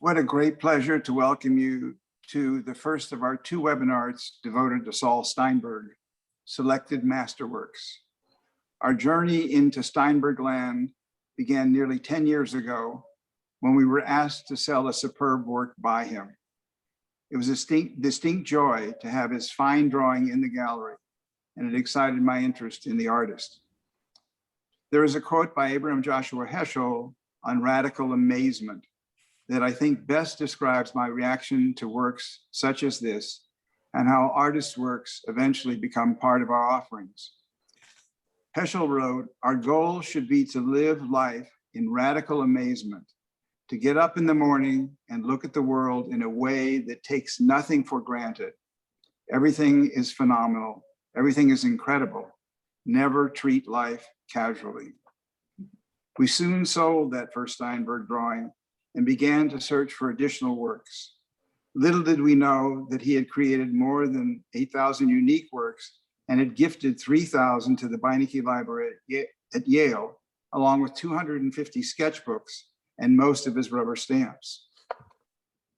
What a great pleasure to welcome you to the first of our two webinars devoted to Saul Steinberg, Selected Masterworks. Our journey into Steinberg land began nearly 10 years ago when we were asked to sell a superb work by him. It was a distinct joy to have his fine drawing in the gallery, and it excited my interest in the artist. There is a quote by Abraham Joshua Heschel on radical amazement that I think best describes my reaction to works such as this and how artists' works eventually become part of our offerings. Heschel wrote, "Our goal should be to live life in radical amazement, to get up in the morning and look at the world in a way that takes nothing for granted. Everything is phenomenal. Everything is incredible. Never treat life casually." We soon sold that first Steinberg drawing and began to search for additional works. Little did we know that he had created more than 8,000 unique works and had gifted 3,000 to the Beinecke Library at Yale, along with 250 sketchbooks and most of his rubber stamps.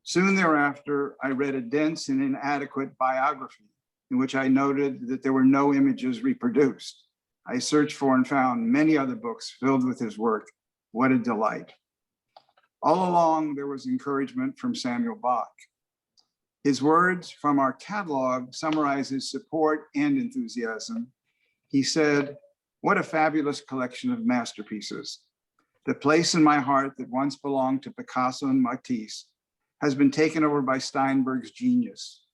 Soon thereafter, I read a dense and inadequate biography in which I noted that there were no images reproduced. I searched for and found many other books filled with his work. What a delight. All along, there was encouragement from Samuel Bach. His words from our catalog summarize his support and enthusiasm. He said, "What a fabulous collection of masterpieces. The place in my heart that once belonged to Picasso and Matisse has been taken over by Steinberg's genius.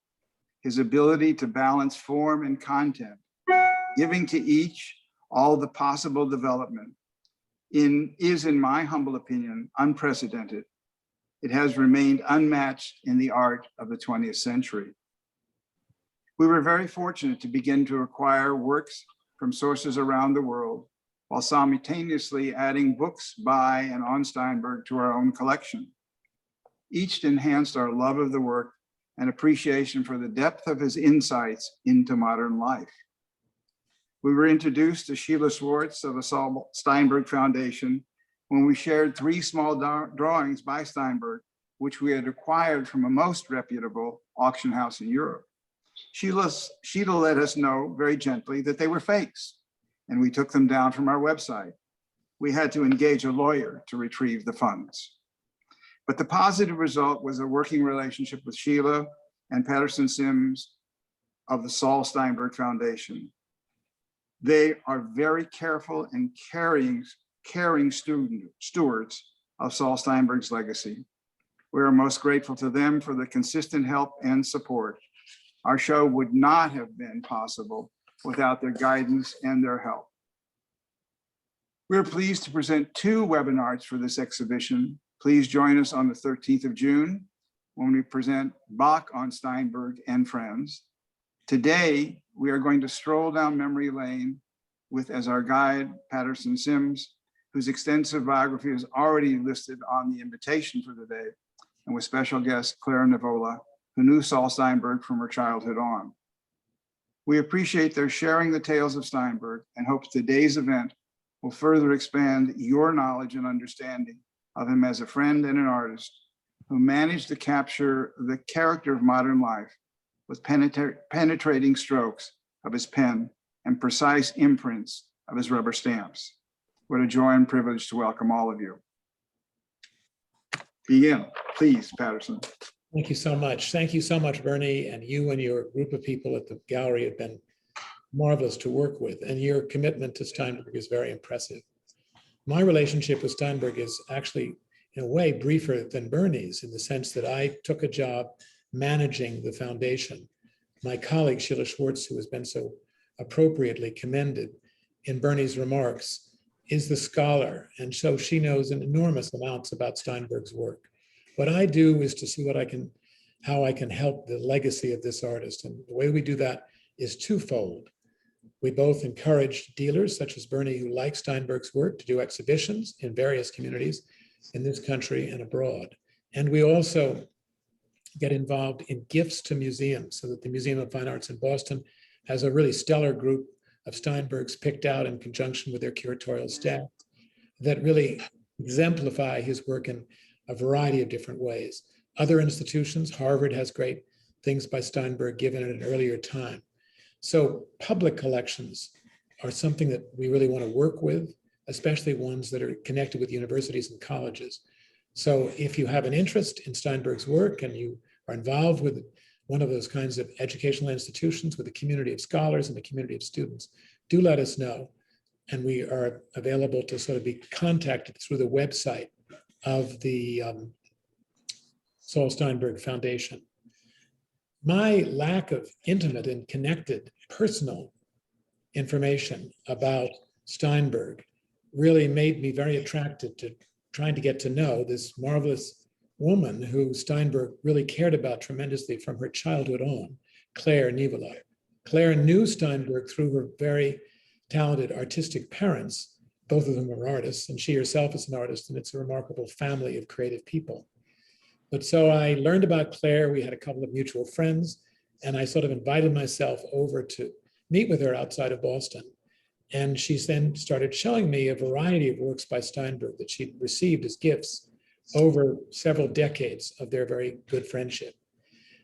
His ability to balance form and content, giving to each all the possible development, is, in my humble opinion, unprecedented. It has remained unmatched in the art of the 20th century." We were very fortunate to begin to acquire works from sources around the world, while simultaneously adding books by and on Steinberg to our own collection. Each enhanced our love of the work and appreciation for the depth of his insights into modern life. We were introduced to Sheila Schwartz of the Saul Steinberg Foundation when we shared 3 small drawings by Steinberg, which we had acquired from a most reputable auction house in Europe. Sheila let us know very gently that they were fakes, and we took them down from our website. We had to engage a lawyer to retrieve the funds. But the positive result was a working relationship with Sheila and Patterson Sims of the Saul Steinberg Foundation. They are very careful and caring stewards of Saul Steinberg's legacy. We are most grateful to them for the consistent help and support. Our show would not have been possible without their guidance and their help. We're pleased to present 2 webinars for this exhibition. Please join us on the 13th of June when we present Bach on Steinberg and Friends. Today, we are going to stroll down memory lane with, as our guide, Patterson Sims, whose extensive biography is already listed on the invitation for the day, and with special guest Claire Nivola, who knew Saul Steinberg from her childhood on. We appreciate their sharing the tales of Steinberg and hope today's event will further expand your knowledge and understanding of him as a friend and an artist who managed to capture the character of modern life with penetrating strokes of his pen and precise imprints of his rubber stamps. What a joy and privilege to welcome all of you. Begin, please, Patterson. Thank you so much. Thank you so much, Bernie, and you and your group of people at the gallery have been marvelous to work with, and your commitment to Steinberg is very impressive. My relationship with Steinberg is actually, in a way, briefer than Bernie's, in the sense that I took a job managing the foundation. My colleague, Sheila Schwartz, who has been so appropriately commended in Bernie's remarks, is the scholar, and so she knows an enormous amounts about Steinberg's work. What I do is to see how I can help the legacy of this artist, and the way we do that is twofold. We both encourage dealers such as Bernie who like Steinberg's work to do exhibitions in various communities in this country and abroad. And we also get involved in gifts to museums, so that the Museum of Fine Arts in Boston has a really stellar group of Steinbergs picked out in conjunction with their curatorial staff that really exemplify his work and a variety of different ways. Other institutions, Harvard has great things by Steinberg given at an earlier time. So public collections are something that we really want to work with, especially ones that are connected with universities and colleges. So if you have an interest in Steinberg's work and you are involved with one of those kinds of educational institutions with a community of scholars and a community of students, do let us know. And we are available to sort of be contacted through the website of the Saul Steinberg Foundation. My lack of intimate and connected personal information about Steinberg really made me very attracted to trying to get to know this marvelous woman who Steinberg really cared about tremendously from her childhood on, Claire Nivola. Claire knew Steinberg through her very talented artistic parents, both of them were artists, and she herself is an artist, and it's a remarkable family of creative people. But so I learned about Claire. We had a couple of mutual friends, and I sort of invited myself over to meet with her outside of Boston. And she then started showing me a variety of works by Steinberg that she'd received as gifts over several decades of their very good friendship.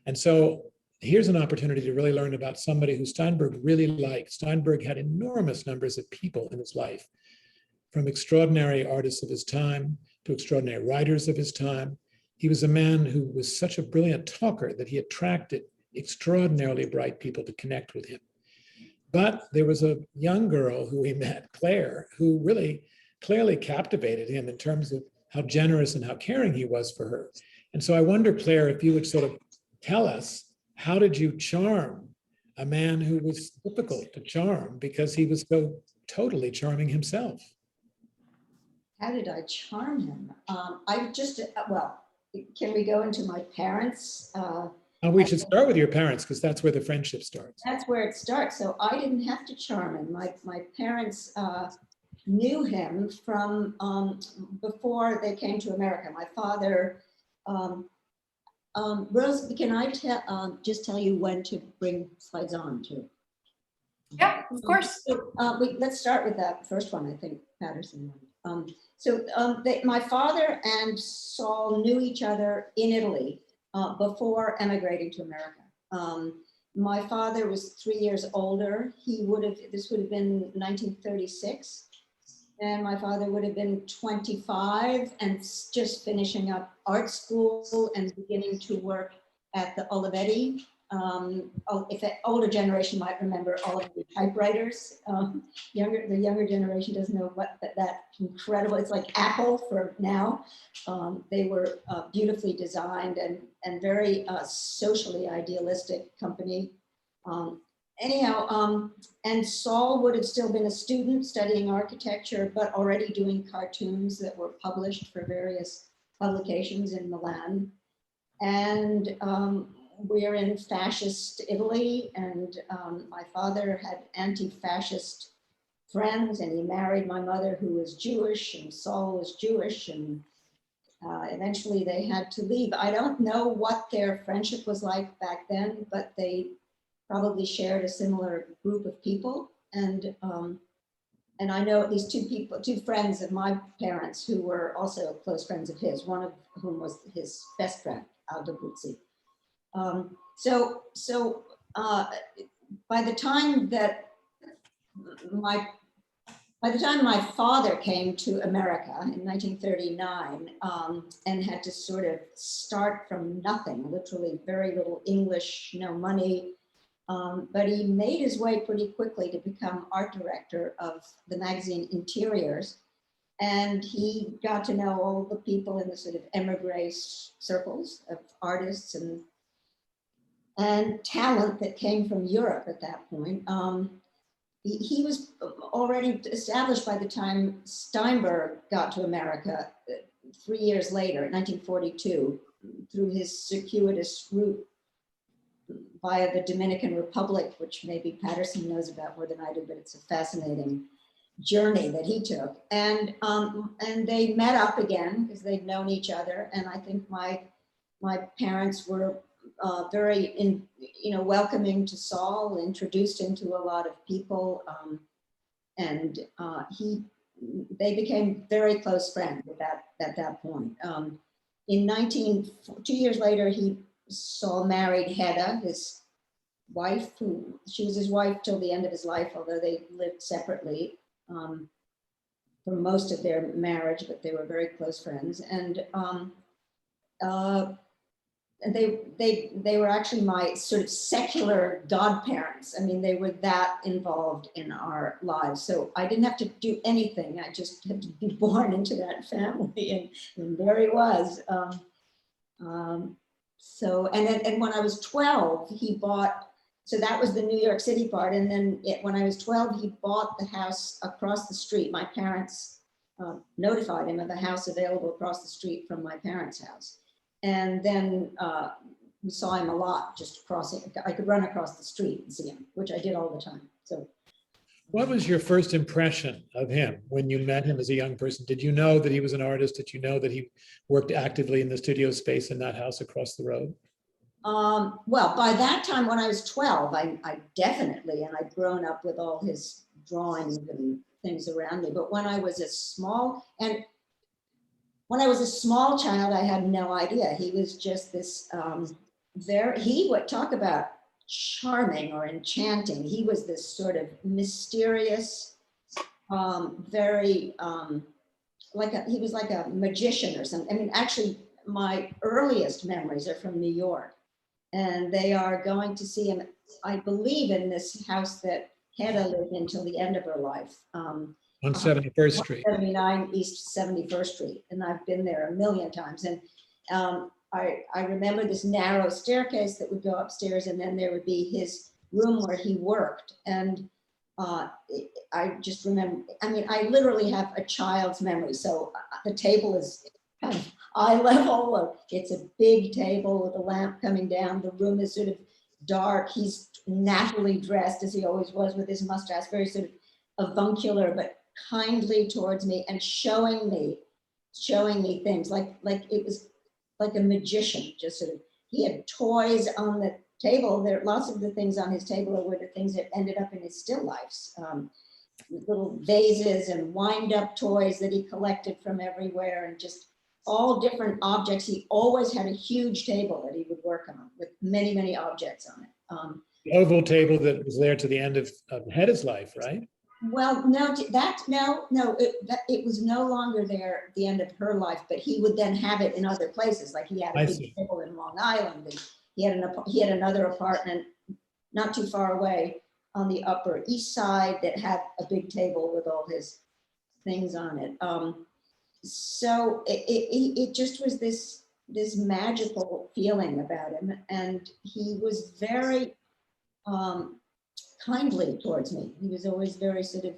And so here's an opportunity to really learn about somebody who Steinberg really liked. Steinberg had enormous numbers of people in his life, from extraordinary artists of his time to extraordinary writers of his time. He was a man who was such a brilliant talker that he attracted extraordinarily bright people to connect with him. But there was a young girl who he met, Claire, who really clearly captivated him in terms of how generous and how caring he was for her. And so I wonder, Claire, if you would sort of tell us, how did you charm a man who was difficult to charm because he was so totally charming himself? How did I charm him? Well, can we go into my parents? We should start with your parents, because that's where the friendship starts. That's where it starts. So I didn't have to charm him. My parents knew him from before they came to America. My father, Rose, can I just tell you when to bring slides on too? Yeah, of course. Let's start with that first one, I think, Patterson. My father and Saul knew each other in Italy before emigrating to America. My father was 3 years older. This would have been 1936. And my father would have been 25 and just finishing up art school and beginning to work at the Olivetti. If an older generation might remember Olivetti typewriters, the younger generation doesn't know what that incredible, it's like Apple for now. They were beautifully designed and very socially idealistic company. And Saul would have still been a student studying architecture, but already doing cartoons that were published for various publications in Milan. And we're in fascist Italy, and my father had anti-fascist friends, and he married my mother, who was Jewish, and Saul was Jewish, and eventually they had to leave. I don't know what their friendship was like back then, but they probably shared a similar group of people. And I know at least two friends of my parents who were also close friends of his, one of whom was his best friend, Aldo Buzzi. By the time my father came to America in 1939 and had to sort of start from nothing, literally very little English, no money, but he made his way pretty quickly to become art director of the magazine Interiors. And he got to know all the people in the sort of emigre circles of artists and talent that came from Europe at that point. He was already established by the time Steinberg got to America 3 years later, in 1942, through his circuitous route via the Dominican Republic, which maybe Patterson knows about more than I do, but it's a fascinating journey that he took. And they met up again because they'd known each other. And I think my parents were very welcoming to Saul, introduced him to a lot of people, they became very close friends at that point. 2 years later, Saul married Hedda, his wife, she was his wife till the end of his life, although they lived separately for most of their marriage, but they were very close friends. And they were actually my sort of secular godparents. I mean, they were that involved in our lives. So I didn't have to do anything. I just had to be born into that family, and there he was. And when I was 12, he bought, so that was the New York City part. And then when I was 12, he bought the house across the street. My parents notified him of a house available across the street from my parents' house. And then we saw him a lot, just crossing. I could run across the street and see him, which I did all the time. So, what was your first impression of him when you met him as a young person? Did you know that he was an artist? Did you know that he worked actively in the studio space in that house across the road? Well, by that time, when I was 12, I definitely, and I'd grown up with all his drawings and things around me. But when I was a small child, I had no idea. He was just this he would talk about charming or enchanting. He was this sort of mysterious, very he was like a magician or something. I mean, actually, my earliest memories are from New York, and they are going to see him, I believe, in this house that Hedda lived in till the end of her life. On 71st Street. 79 East 71st Street. And I've been there a million times. And I remember this narrow staircase that would go upstairs, and then there would be his room where he worked. And I just remember, I mean, I literally have a child's memory. So the table is kind of eye level. It's a big table with a lamp coming down. The room is sort of dark. He's nattily dressed, as he always was, with his mustache, very sort of avuncular, but kindly towards me, and showing me things like it was like a magician. Just sort of, he had toys on the table. There, lots of the things on his table were the things that ended up in his still lifes, little vases and wind-up toys that he collected from everywhere, and just all different objects. He always had a huge table that he would work on with many, many objects on it. The oval table that was there to the end of Hedda's life, right? Well, no, it was no longer there at the end of her life, but he would then have it in other places. Like he had a big table in Long Island, and he had another apartment not too far away on the Upper East Side that had a big table with all his things on it. So it just was this magical feeling about him, and he was very kindly towards me. He was always very sort of,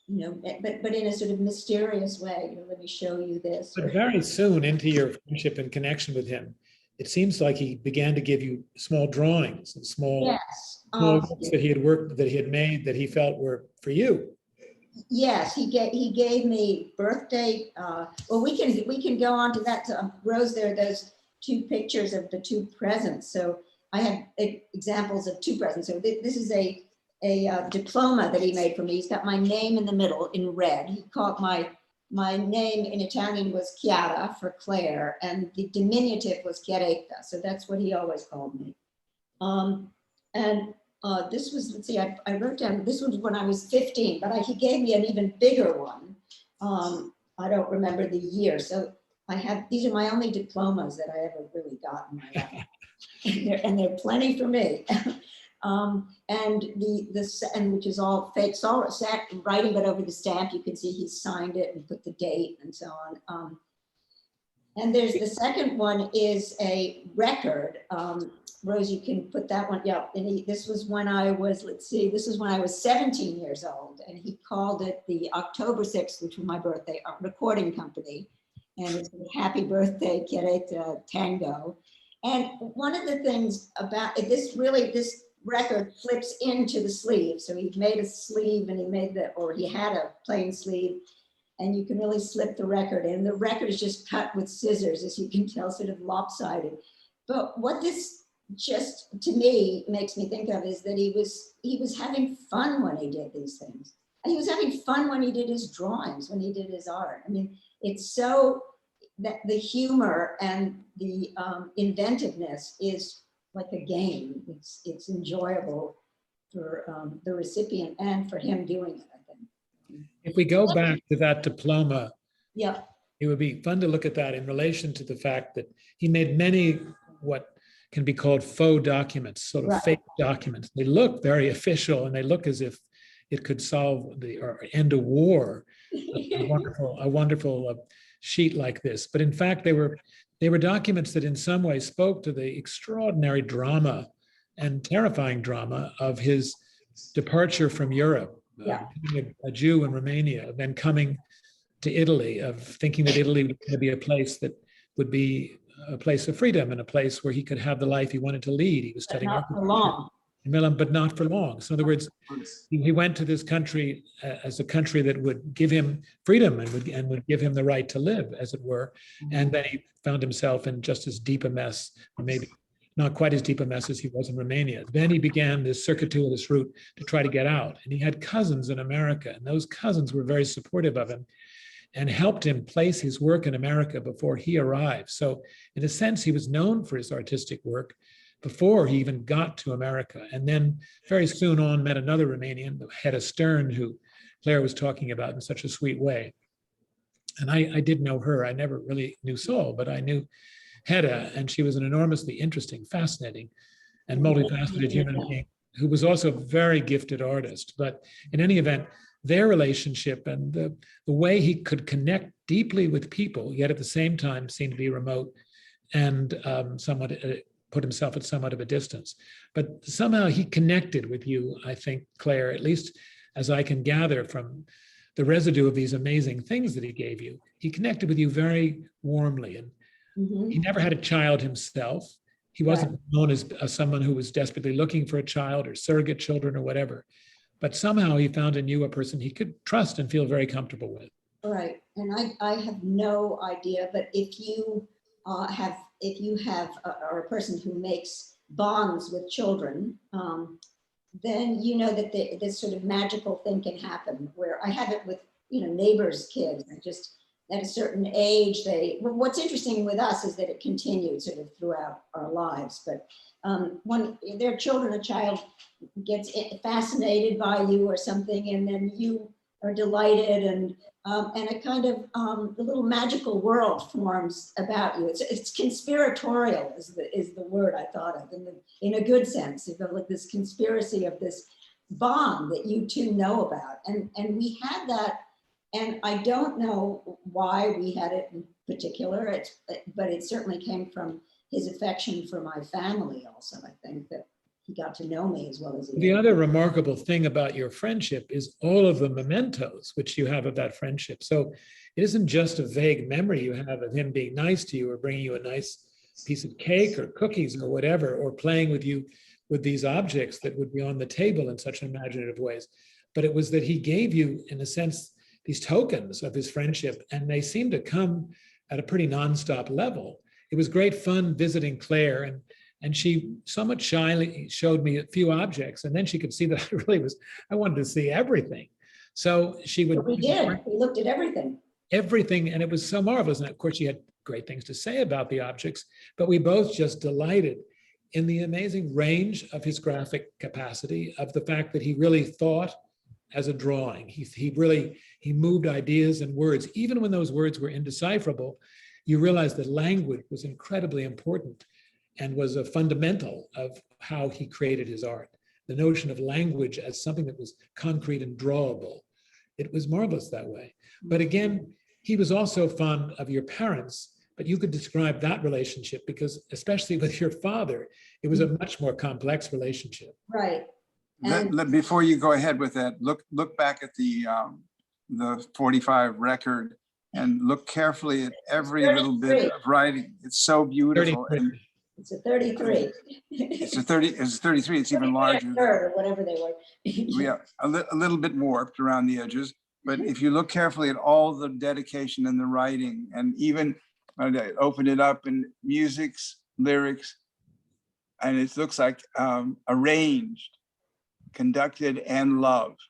but in a sort of mysterious way. Let me show you this. But very soon into your friendship and connection with him, it seems like he began to give you small drawings and small works that he had made that he felt were for you. Yes, he gave me birthday. Well, we can go on to that. Rose, there are those two pictures of the two presents. So I have examples of two presents. So this is a diploma that he made for me. He's got my name in the middle in red. He called my name in Italian was Chiara for Claire, and the diminutive was Chiaretta. So that's what he always called me. This was, let's see, I wrote down, this was when I was 15, but he gave me an even bigger one. I don't remember the year. So these are my only diplomas that I ever really got in my life. and they're plenty for me. And which is all fake Saul writing, but over the stamp, you can see he signed it and put the date and so on. And there's the second one is a record. Rose, you can put that one, yeah. And this was when I was, this was when I was 17 years old, and he called it the October 6th, which was my birthday, recording company. And it's Happy Birthday, Chiaretta Tango. And one of the things about this record flips into the sleeve. So he made a sleeve, and he had a plain sleeve, and you can really slip the record in. The record is just cut with scissors, as you can tell, sort of lopsided. But what this just, to me, makes me think of is that he was having fun when he did these things. And he was having fun when he did his drawings, when he did his art. I mean, it's so, that the humor and the inventiveness is like a game. It's enjoyable for the recipient and for him doing it, I think. If we go back to that diploma, Yeah, it would be fun to look at that in relation to the fact that he made many what can be called faux documents, sort of Right. fake documents. They look very official and they look as if it could solve or end a war. A wonderful sheet like this. But in fact, they were documents that in some way spoke to the extraordinary drama and terrifying drama of his departure from Europe, Yeah. being a Jew in Romania, then coming to Italy, of thinking that Italy was going to be a place that would be a place of freedom and a place where he could have the life he wanted to lead. He was but studying not for architecture long. in Milan, but not for long. So in other words, he went to this country as a country that would give him freedom and would give him the right to live, as it were. And then he found himself in just as deep a mess, or maybe not quite as deep a mess as he was in Romania. Then he began this circuitous route to try to get out. And he had cousins in America, and those cousins were very supportive of him and helped him place his work in America before he arrived. So in a sense, he was known for his artistic work before he even got to America. And then very soon on met another Romanian, Hedda Stern, who Claire was talking about in such a sweet way. And I did know her. I never really knew Saul, but I knew Hedda, and she was an enormously interesting, fascinating, and multifaceted human being who was also a very gifted artist. But in any event, their relationship and the way he could connect deeply with people, yet at the same time seemed to be remote and somewhat put himself at somewhat of a distance. But somehow he connected with you, I think, Claire, at least as I can gather from the residue of these amazing things that he gave you. He connected with you very warmly, and he never had a child himself. He wasn't known as someone who was desperately looking for a child or surrogate children or whatever. But somehow he found in you a person he could trust and feel very comfortable with. Right, and I have no idea, but if you have or a person who makes bonds with children, then you know that this sort of magical thing can happen. Where I have it with neighbors' kids, and just at a certain age, what's interesting with us is that it continued sort of throughout our lives. But when their children, a child gets fascinated by you or something, and then you are delighted, and a kind of a little magical world forms about you. It's conspiratorial is the word I thought of in a good sense. You know, like this conspiracy of this bond that you two know about, and we had that. And I don't know why we had it in particular, but it certainly came from his affection for my family also. I think that he got to know me as well as he did. The other remarkable thing about your friendship is all of the mementos which you have of that friendship. So it isn't just a vague memory you have of him being nice to you or bringing you a nice piece of cake or cookies or whatever, or playing with you with these objects that would be on the table in such imaginative ways. But it was that he gave you, in a sense, these tokens of his friendship, and they seem to come at a pretty nonstop level. It was great fun visiting Claire, and she somewhat shyly showed me a few objects, and then she could see that I wanted to see everything. So she would. But we did. We looked at everything. Everything, and it was so marvelous. And of course, she had great things to say about the objects, but we both just delighted in the amazing range of his graphic capacity, of the fact that he really thought as a drawing. He moved ideas and words. Even when those words were indecipherable, you realized that language was incredibly important and was a fundamental of how he created his art. The notion of language as something that was concrete and drawable. It was marvelous that way. But again, he was also fond of your parents, but you could describe that relationship because, especially with your father, it was a much more complex relationship. Right. Before you go ahead with that, look back at the 45 record and look carefully at every little bit of writing. It's so beautiful. 33. And it's a 33. it's 33. It's even larger. Or whatever they were. Yeah, a little bit warped around the edges. But if you look carefully at all the dedication and the writing, and even open it up in music, lyrics, and it looks like arranged. conducted and loved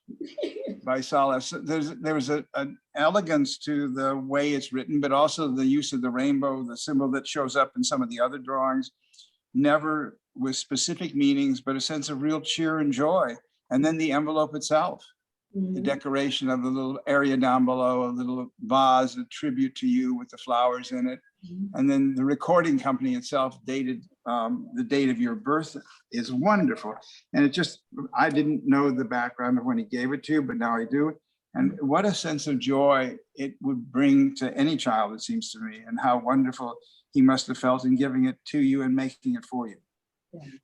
by Saul. There was an elegance to the way it's written, but also the use of the rainbow, the symbol that shows up in some of the other drawings, never with specific meanings, but a sense of real cheer and joy. And then the envelope itself, the decoration of the little area down below, a little vase, a tribute to you with the flowers in it. And then the recording company itself dated the date of your birth is wonderful. And it just, I didn't know the background of when he gave it to you, but now I do. And what a sense of joy it would bring to any child, it seems to me, and how wonderful he must have felt in giving it to you and making it for you.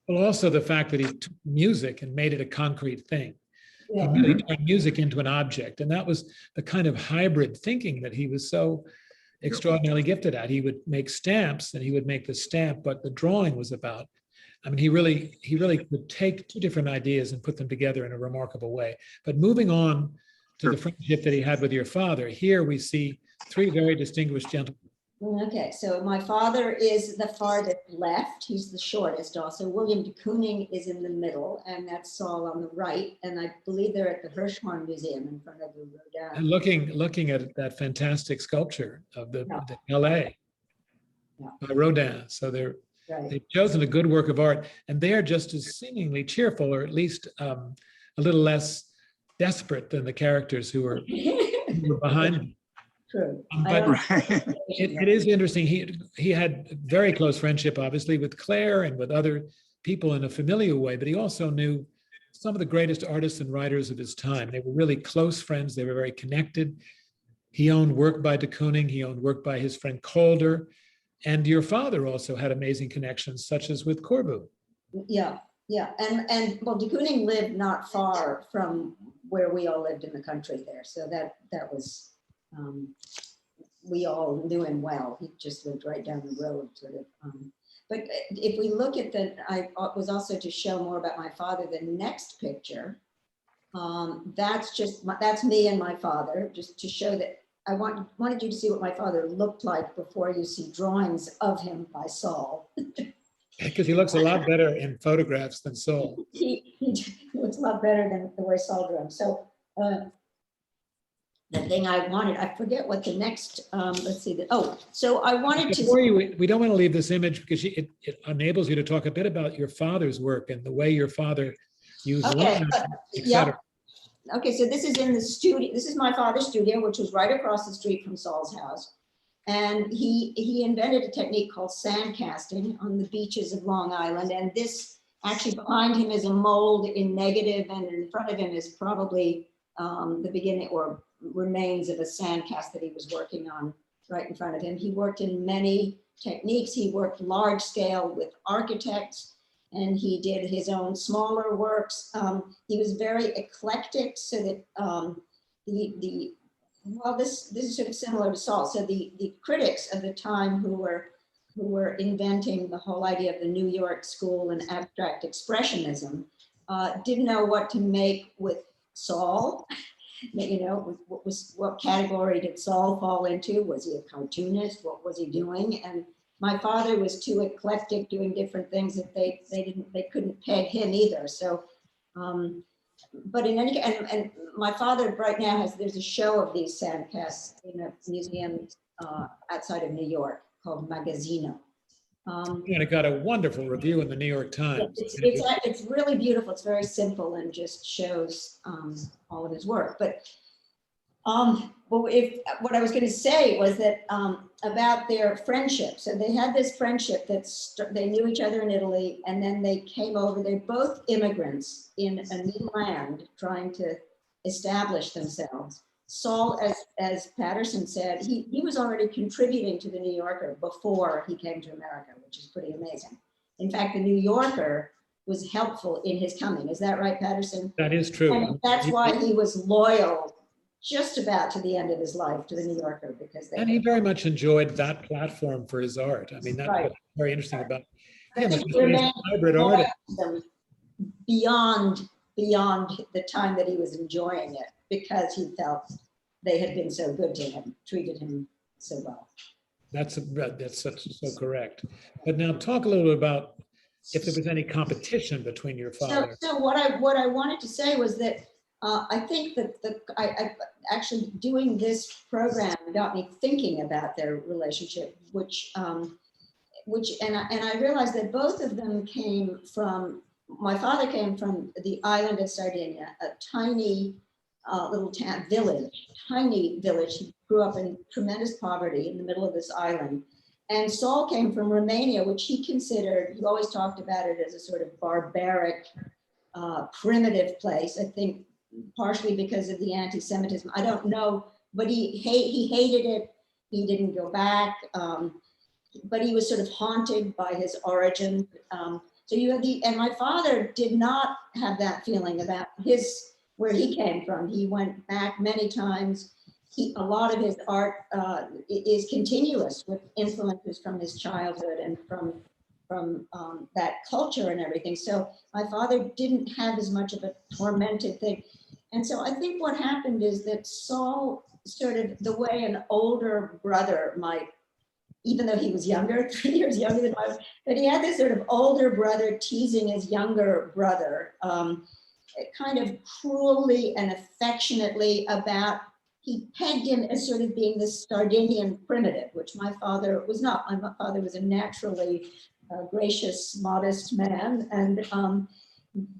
Well, also the fact that he took music and made it a concrete thing. Yeah. He really turned music into an object. And that was the kind of hybrid thinking that he was so extraordinarily gifted at. He would make stamps and he would make the stamp, but the drawing was about, I mean, he really could take two different ideas and put them together in a remarkable way. But moving on to the friendship that he had with your father, here we see three very distinguished gentlemen. Okay, so my father is the farthest left. He's the shortest also. William de Kooning is in the middle, and that's Saul on the right. And I believe they're at the Hirshhorn Museum in front of the Rodin. And looking at that fantastic sculpture of the LA by Rodin. So they've chosen a good work of art, and they are just as seemingly cheerful, or at least a little less desperate than the characters who were behind them. True. But it is interesting. He had very close friendship, obviously, with Claire and with other people in a familiar way, but he also knew some of the greatest artists and writers of his time. They were really close friends. They were very connected. He owned work by de Kooning. He owned work by his friend Calder. And your father also had amazing connections, such as with Corbu. Yeah. And well, de Kooning lived not far from where we all lived in the country there. So that was, we all knew him well. He just lived right down the road, sort of. But if we look at I was also to show more about my father, the next picture, that's me and my father, just to show that I wanted you to see what my father looked like before you see drawings of him by Saul. Because he looks a lot better in photographs than Saul. He looks a lot better than the way Saul drew him. So the thing I wanted, I forget what the next, let's see. So I wanted to. Before we don't want to leave this image because it enables you to talk a bit about your father's work and the way your father used lines, etc. Okay, so this is in the studio. This is my father's studio, which was right across the street from Saul's house. And he invented a technique called sand casting on the beaches of Long Island. And this actually behind him is a mold in negative, and in front of him is probably the beginning or remains of a sand cast that he was working on right in front of him. He worked in many techniques. He worked large scale with architects, and he did his own smaller works. He was very eclectic, so that this is sort of similar to Saul. So the critics of the time who were inventing the whole idea of the New York school and abstract expressionism didn't know what to make with Saul. You know, what category did Saul fall into? Was he a cartoonist? What was he doing? And my father was too eclectic, doing different things that they couldn't peg him either. So, but in any case, and my father right now there's a show of these sand casts in a museum outside of New York called Magazzino. And it got a wonderful review in the New York Times. It's really beautiful. It's very simple and just shows all of his work. But what I was going to say was that about their friendship. So they had this friendship they knew each other in Italy, and then they came over. They're both immigrants in a new land trying to establish themselves. Saul, as Patterson said, he was already contributing to the New Yorker before he came to America, which is pretty amazing. In fact, the New Yorker was helpful in his coming. Is that right, Patterson? That is true. And that's why he was loyal just about to the end of his life to the New Yorker, because and he very much enjoyed that platform for his art. I mean, that's what's very interesting about him. He's a hybrid artist. Beyond the time that he was enjoying it, because he felt they had been so good to him, treated him so well. That's so correct. But now talk a little bit about if there was any competition between your So, father. so what I wanted to say was that I think that I actually doing this program got me thinking about their relationship, which and I realized that both of them came from, my father came from the island of Sardinia, a tiny little town village, tiny village. He grew up in tremendous poverty in the middle of this island. And Saul came from Romania, which he considered, he always talked about it as a sort of barbaric, primitive place. I think partially because of the anti-Semitism. I don't know, but he hated it. He didn't go back, but he was sort of haunted by his origin. So you have and my father did not have that feeling about where he came from. He went back many times. A lot of his art is continuous with influences from his childhood and from that culture and everything. So my father didn't have as much of a tormented thing. And so I think what happened is that Saul, sort of the way an older brother might, even though he was younger, 3 years younger than I was, but he had this sort of older brother teasing his younger brother, kind of cruelly and affectionately about, he pegged him as sort of being this Sardinian primitive, which my father was not. My father was a naturally gracious, modest man, and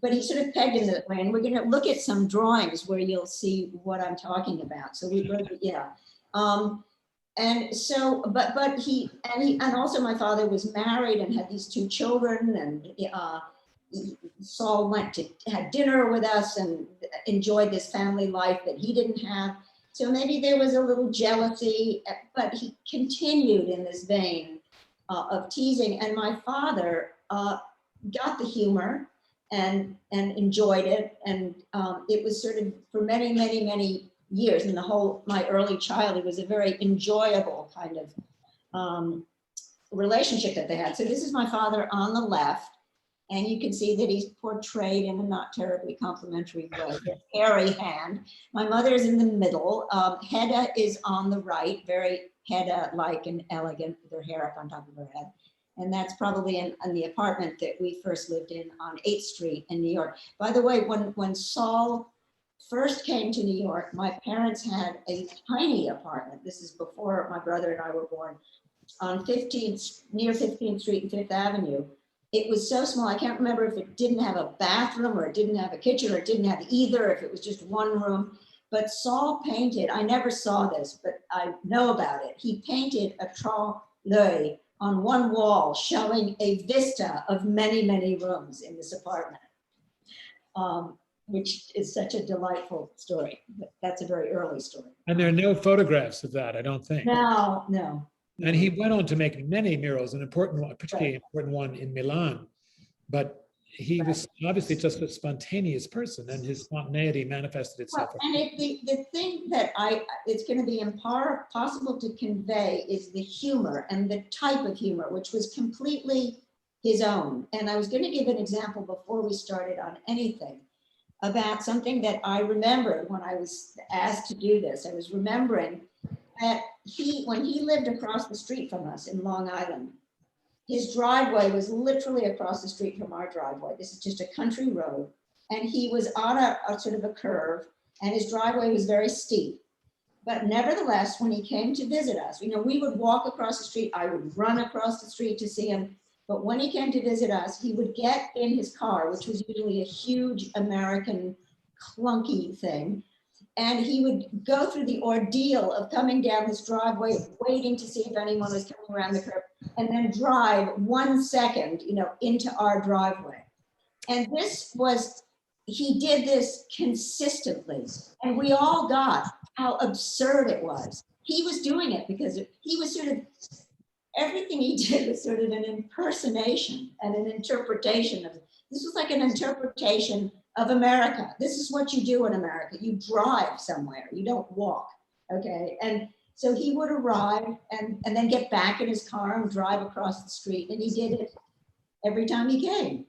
but he sort of pegged him that way. And we're going to look at some drawings where you'll see what I'm talking about. So we wrote, yeah. And so, but and also my father was married and had these 2 children, and Saul had dinner with us and enjoyed this family life that he didn't have. So maybe there was a little jealousy, but he continued in this vein of teasing. And my father got the humor and enjoyed it. And it was sort of for many, many, many years, and my early childhood was a very enjoyable kind of relationship that they had. So this is my father on the left, and you can see that he's portrayed in a not terribly complimentary way, a hairy hand. My mother is in the middle. Hedda is on the right, very Hedda-like and elegant with her hair up on top of her head. And that's probably in the apartment that we first lived in on 8th Street in New York. By the way, when Saul first came to New York, my parents had a tiny apartment. This is before my brother and I were born, on near 15th Street and 5th Avenue. It was so small, I can't remember if it didn't have a bathroom or it didn't have a kitchen or it didn't have either, if it was just one room. But Saul painted, I never saw this, but I know about it. He painted a trompe-l'oeil on one wall showing a vista of many, many rooms in this apartment. Which is such a delightful story. But that's a very early story. And there are no photographs of that, I don't think. No. And he went on to make many murals, an important one, particularly important one in Milan. But he was obviously just a spontaneous person, and his spontaneity manifested itself. Well, and the thing that it's going to be impossible to convey is the humor and the type of humor, which was completely his own. And I was going to give an example before we started on anything about something that I remembered when I was asked to do this. I was remembering that when he lived across the street from us in Long Island, his driveway was literally across the street from our driveway. This is just a country road. And he was on a sort of a curve, and his driveway was very steep. But nevertheless, when he came to visit us, we would walk across the street. I would run across the street to see him. But when he came to visit us, he would get in his car, which was usually a huge American clunky thing. And he would go through the ordeal of coming down this driveway, waiting to see if anyone was coming around the curve, and then drive 1 second, into our driveway. And he did this consistently. And we all got how absurd it was. He was doing it because he was sort of, everything he did was sort of an impersonation and an interpretation of, this was like an interpretation of America. This is what you do in America. You drive somewhere, you don't walk, okay? And so he would arrive and then get back in his car and drive across the street, and he did it every time he came.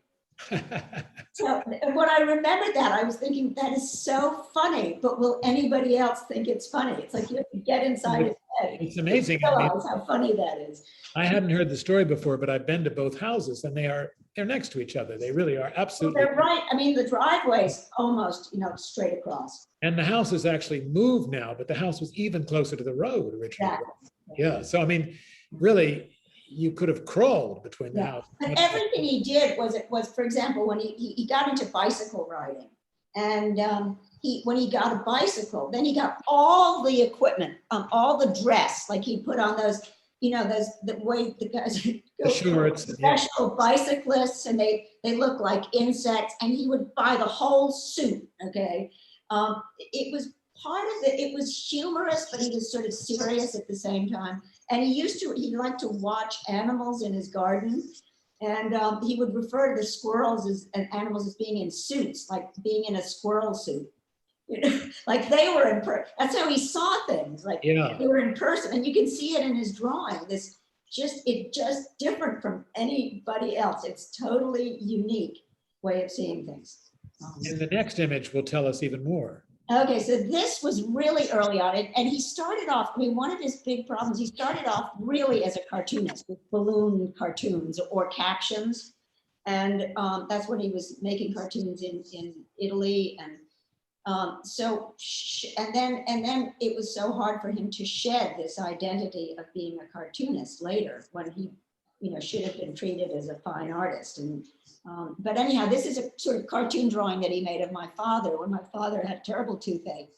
So when I remembered that, I was thinking, that is so funny, but will anybody else think it's funny? It's like you have to get inside his It's amazing. I mean, Realize how funny that is. I hadn't heard the story before, but I've been to both houses and they're next to each other. They really are absolutely. They're right. I mean, the driveway's almost, straight across. And the house is actually moved now, but the house was even closer to the road originally. Exactly. Yeah. So, I mean, really, you could have crawled between the Yeah. houses. But everything he did was, for example, when he got into bicycle riding, and when he got a bicycle, then he got all the equipment, all the dress, like he put on those, the way the guys The go shorts. Yeah. professional bicyclists, and they look like insects, and he would buy the whole suit. Okay, it was part of it. It was humorous, but he was sort of serious at the same time. And he liked to watch animals in his garden. And he would refer to the squirrels and animals as being in suits, like being in a squirrel suit. Like they were in person. That's how he saw things, like Yeah. they were in person. And you can see it in his drawing. It's just different from anybody else. It's totally unique way of seeing things. And the next image will tell us even more. Okay, so this was really early on, and he started off, I mean, one of his big problems, he started off really as a cartoonist with balloon cartoons or captions. And that's when he was making cartoons in Italy. And and then it was so hard for him to shed this identity of being a cartoonist later, when he, should have been treated as a fine artist. And but anyhow, this is a sort of cartoon drawing that he made of my father when my father had terrible toothache.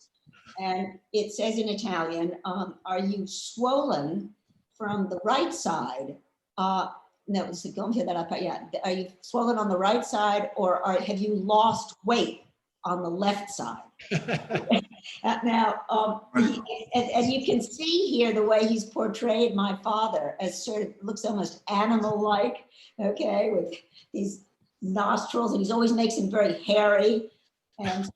And it says in Italian, are you swollen from the right side? No, it's going to that up. Yeah, are you swollen on the right side, or have you lost weight on the left side? Now, and you can see here the way he's portrayed my father as sort of looks almost animal-like, okay, with these nostrils, and he always makes him very hairy. And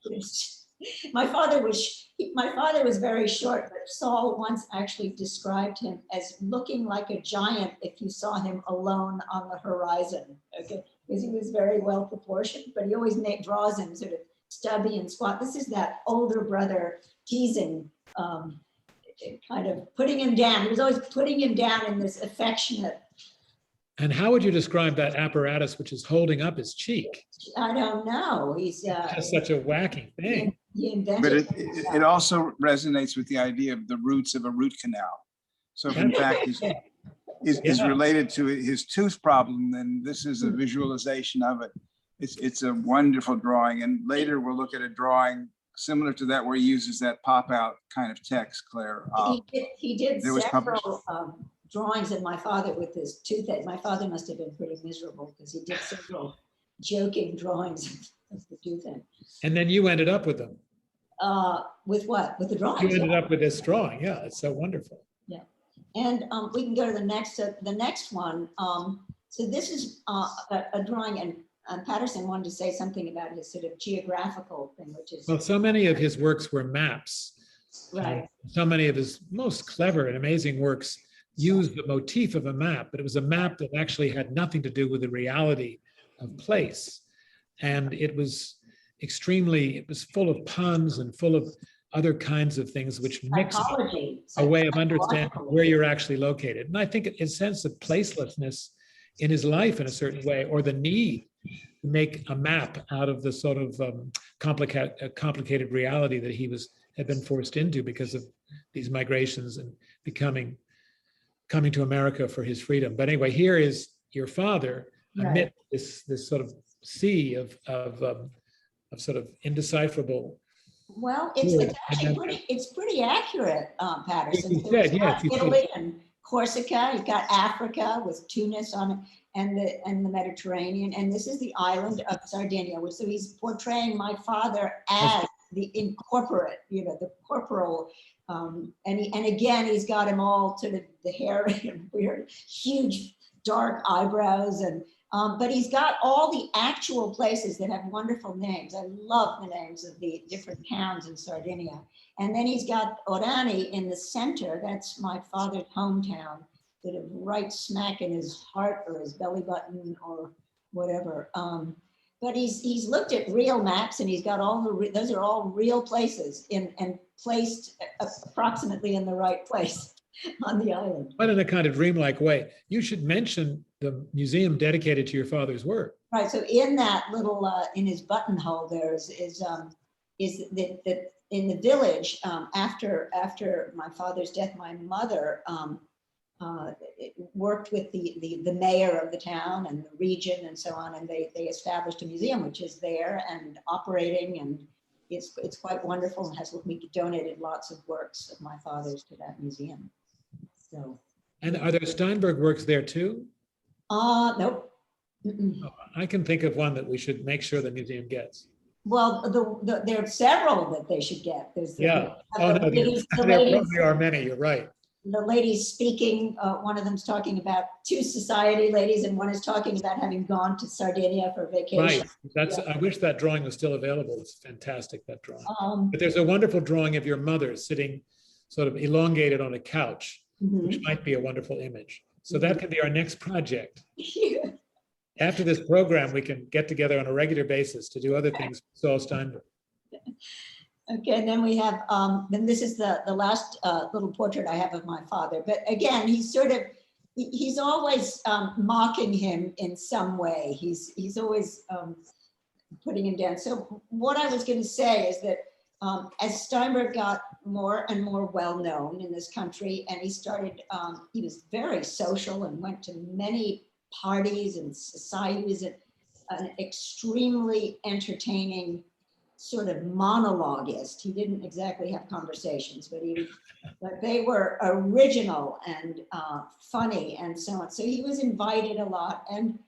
my father was very short, but Saul once actually described him as looking like a giant if you saw him alone on the horizon, okay, because he was very well proportioned, but he always draws him sort of stubby and squat. This is that older brother teasing, kind of putting him down. He was always putting him down in this affectionate. And how would you describe that apparatus which is holding up his cheek? I don't know. He's Just such a wacky thing. he invented. But it also resonates with the idea of the roots of a root canal. So if in fact is related to his tooth problem, then this is a visualization of it. It's a wonderful drawing. And later we'll look at a drawing similar to that where he uses that pop-out kind of text, Claire. He did There was several drawings of my father with his toothache. My father must have been pretty miserable because he did several joking drawings of the toothache. And then you ended up with them. With what? With the You drawings? ended up with this drawing. Yeah, it's so wonderful. Yeah. And we can go to the next one. So this is a drawing, and Patterson wanted to say something about his sort of geographical thing, which is. Well, so many of his works were maps. Right. So many of his most clever and amazing works used the motif of a map, but it was a map that actually had nothing to do with the reality of place. And it was full of puns and full of other kinds of things which mix a way of understanding where you're actually located. And I think a sense of placelessness in his life in a certain way, or the need to make a map out of the sort of complicated reality that he had been forced into because of these migrations and coming to America for his freedom. But anyway, here is your father amid this sort of sea of sort of indecipherable. Well, it's pretty accurate, Patterson. You said, yes, Italy and Corsica. You've got Africa with Tunis on it, and the Mediterranean, and this is the island of Sardinia. So he's portraying my father as the incorporate, the corporal. And again, he's got him all sort of the hair and weird, huge, dark eyebrows, and but he's got all the actual places that have wonderful names. I love the names of the different towns in Sardinia. And then he's got Orani in the center. That's my father's hometown, sort of right smack in his heart or his belly button or whatever. But he's looked at real maps, and he's got those are all real places and placed approximately in the right place. on the island. But in a kind of dreamlike way. You should mention the museum dedicated to your father's work. Right, so in that little, in his buttonhole, there is that in the village, after my father's death, my mother worked with the mayor of the town and the region and so on, and they established a museum which is there and operating, and it's quite wonderful, and we donated lots of works of my father's to that museum. So. And are there Steinberg works there too? Nope. Oh, I can think of one that we should make sure the museum gets. Well, there are several that they should get. There's Yeah. Oh, no, there probably are many. You're right. The ladies speaking, one of them's talking about two society ladies, and one is talking about having gone to Sardinia for vacation. Right. I wish that drawing was still available. It's fantastic, that drawing. But there's a wonderful drawing of your mother sitting sort of elongated on a couch, which might be a wonderful image. So that can be our next project. After this program, we can get together on a regular basis to do other things with Saul Steinberg. Okay, and then we have, then this is the last little portrait I have of my father. But again, he's always mocking him in some way. He's always putting him down. So what I was going to say is that as Steinberg got more and more well-known in this country, and he was very social and went to many parties and society. He was an extremely entertaining sort of monologuist. He didn't exactly have conversations, but they were original and funny and so on. So he was invited a lot, and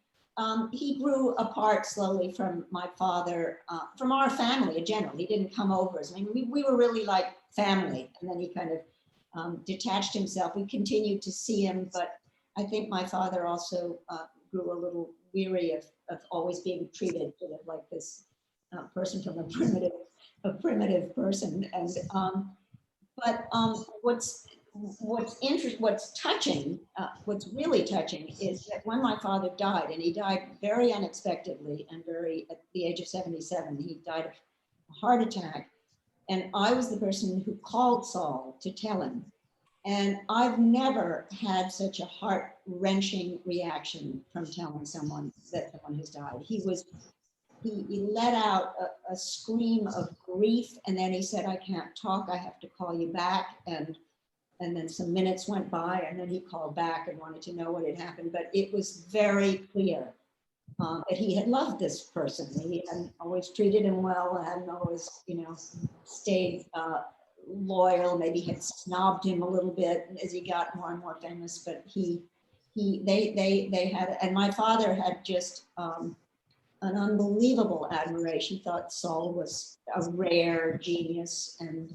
he grew apart slowly from my father, from our family in general. He didn't come over. I mean, we were really like family, and then he kind of detached himself. We continued to see him, but I think my father also grew a little weary of always being treated sort of like this person from a primitive person. And but what's touching, what's really touching is that when my father died, and he died very unexpectedly and at the age of 77, he died of a heart attack. And I was the person who called Saul to tell him. And I've never had such a heart-wrenching reaction from telling someone that someone has died. He let out a scream of grief, and then he said, "I can't talk, I have to call you back." And then some minutes went by, and then he called back and wanted to know what had happened. But it was very clear that he had loved this person. He hadn't always treated him well, hadn't always, stayed loyal, maybe had snobbed him a little bit as he got more and more famous, but they had, and my father had just an unbelievable admiration. He thought Saul was a rare genius, and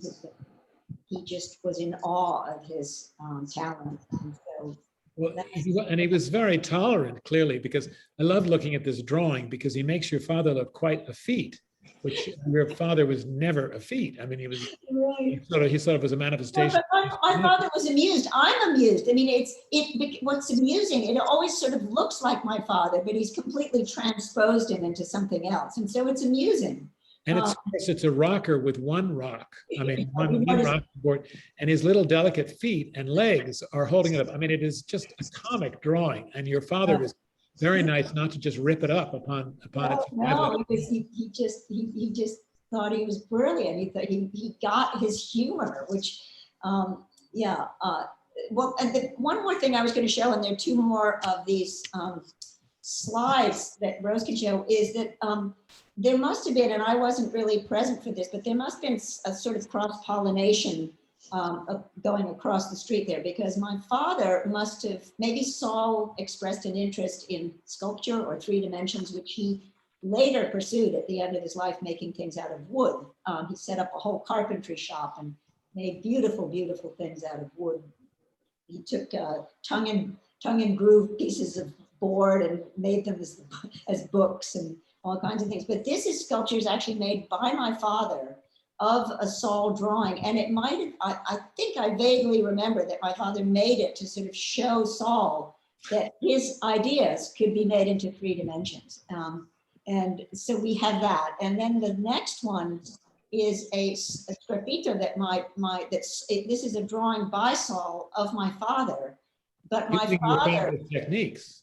he just was in awe of his talent. And so, well, and he was very tolerant, clearly, because I love looking at this drawing because he makes your father look quite effete, which your father was never effete. I mean, he was he sort of was a manifestation. No, but my father was amused. I'm amused. I mean, what's amusing, it always sort of looks like my father, but he's completely transposed him into something else. And so it's amusing. And it's a rocker with one rock. I mean, one rock board, and his little delicate feet and legs are holding it up. I mean, it is just a comic drawing. And your father was very nice not to just rip it up upon its. No, because he just thought he was brilliant. He thought he got his humor, which, well, and one more thing I was going to show, and there are two more of these slides that Rose can show, is that there must have been, and I wasn't really present for this, but there must have been a sort of cross-pollination going across the street there, because my father must have, maybe Saul expressed an interest in sculpture or 3 dimensions, which he later pursued at the end of his life, making things out of wood. He set up a whole carpentry shop and made beautiful, beautiful things out of wood. He took tongue and groove pieces of board and made them as books and all kinds of things. But this is sculptures actually made by my father of a Saul drawing. And it might have, I think I vaguely remember that my father made it to sort of show Saul that his ideas could be made into 3 dimensions. And so we have that. And then the next one is a sgraffito that this is a drawing by Saul of my father, but my Using your father, father's techniques.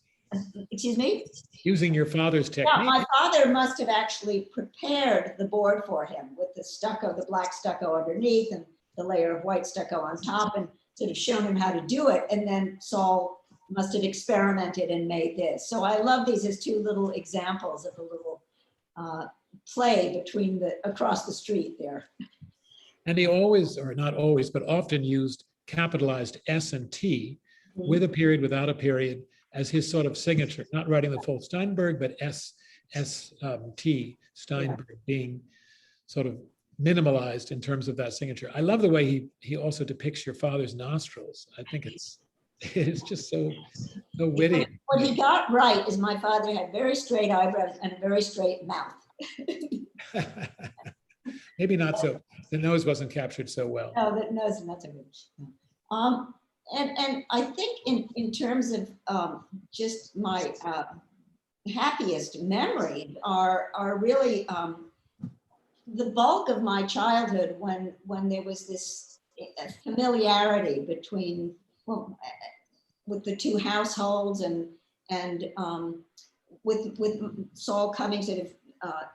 excuse me? Using your father's Yeah, technique. my father must have actually prepared the board for him with the stucco, the black stucco underneath and the layer of white stucco on top, and sort of shown him how to do it. And then Saul must have experimented and made this. So I love these as two little examples of a little play between across the street there. And he always, or not always, but often used capitalized S and T with a period, without a period, as his sort of signature, not writing the full Steinberg, but T Steinberg being sort of minimalized in terms of that signature. I love the way he also depicts your father's nostrils. I think it's just so witty. What he got right is my father had very straight eyebrows and a very straight mouth. Maybe not so, the nose wasn't captured so well. No, that nose, not so good. And I think in terms of just my happiest memories are really the bulk of my childhood when there was this familiarity between, well, with the two households and with Saul coming sort of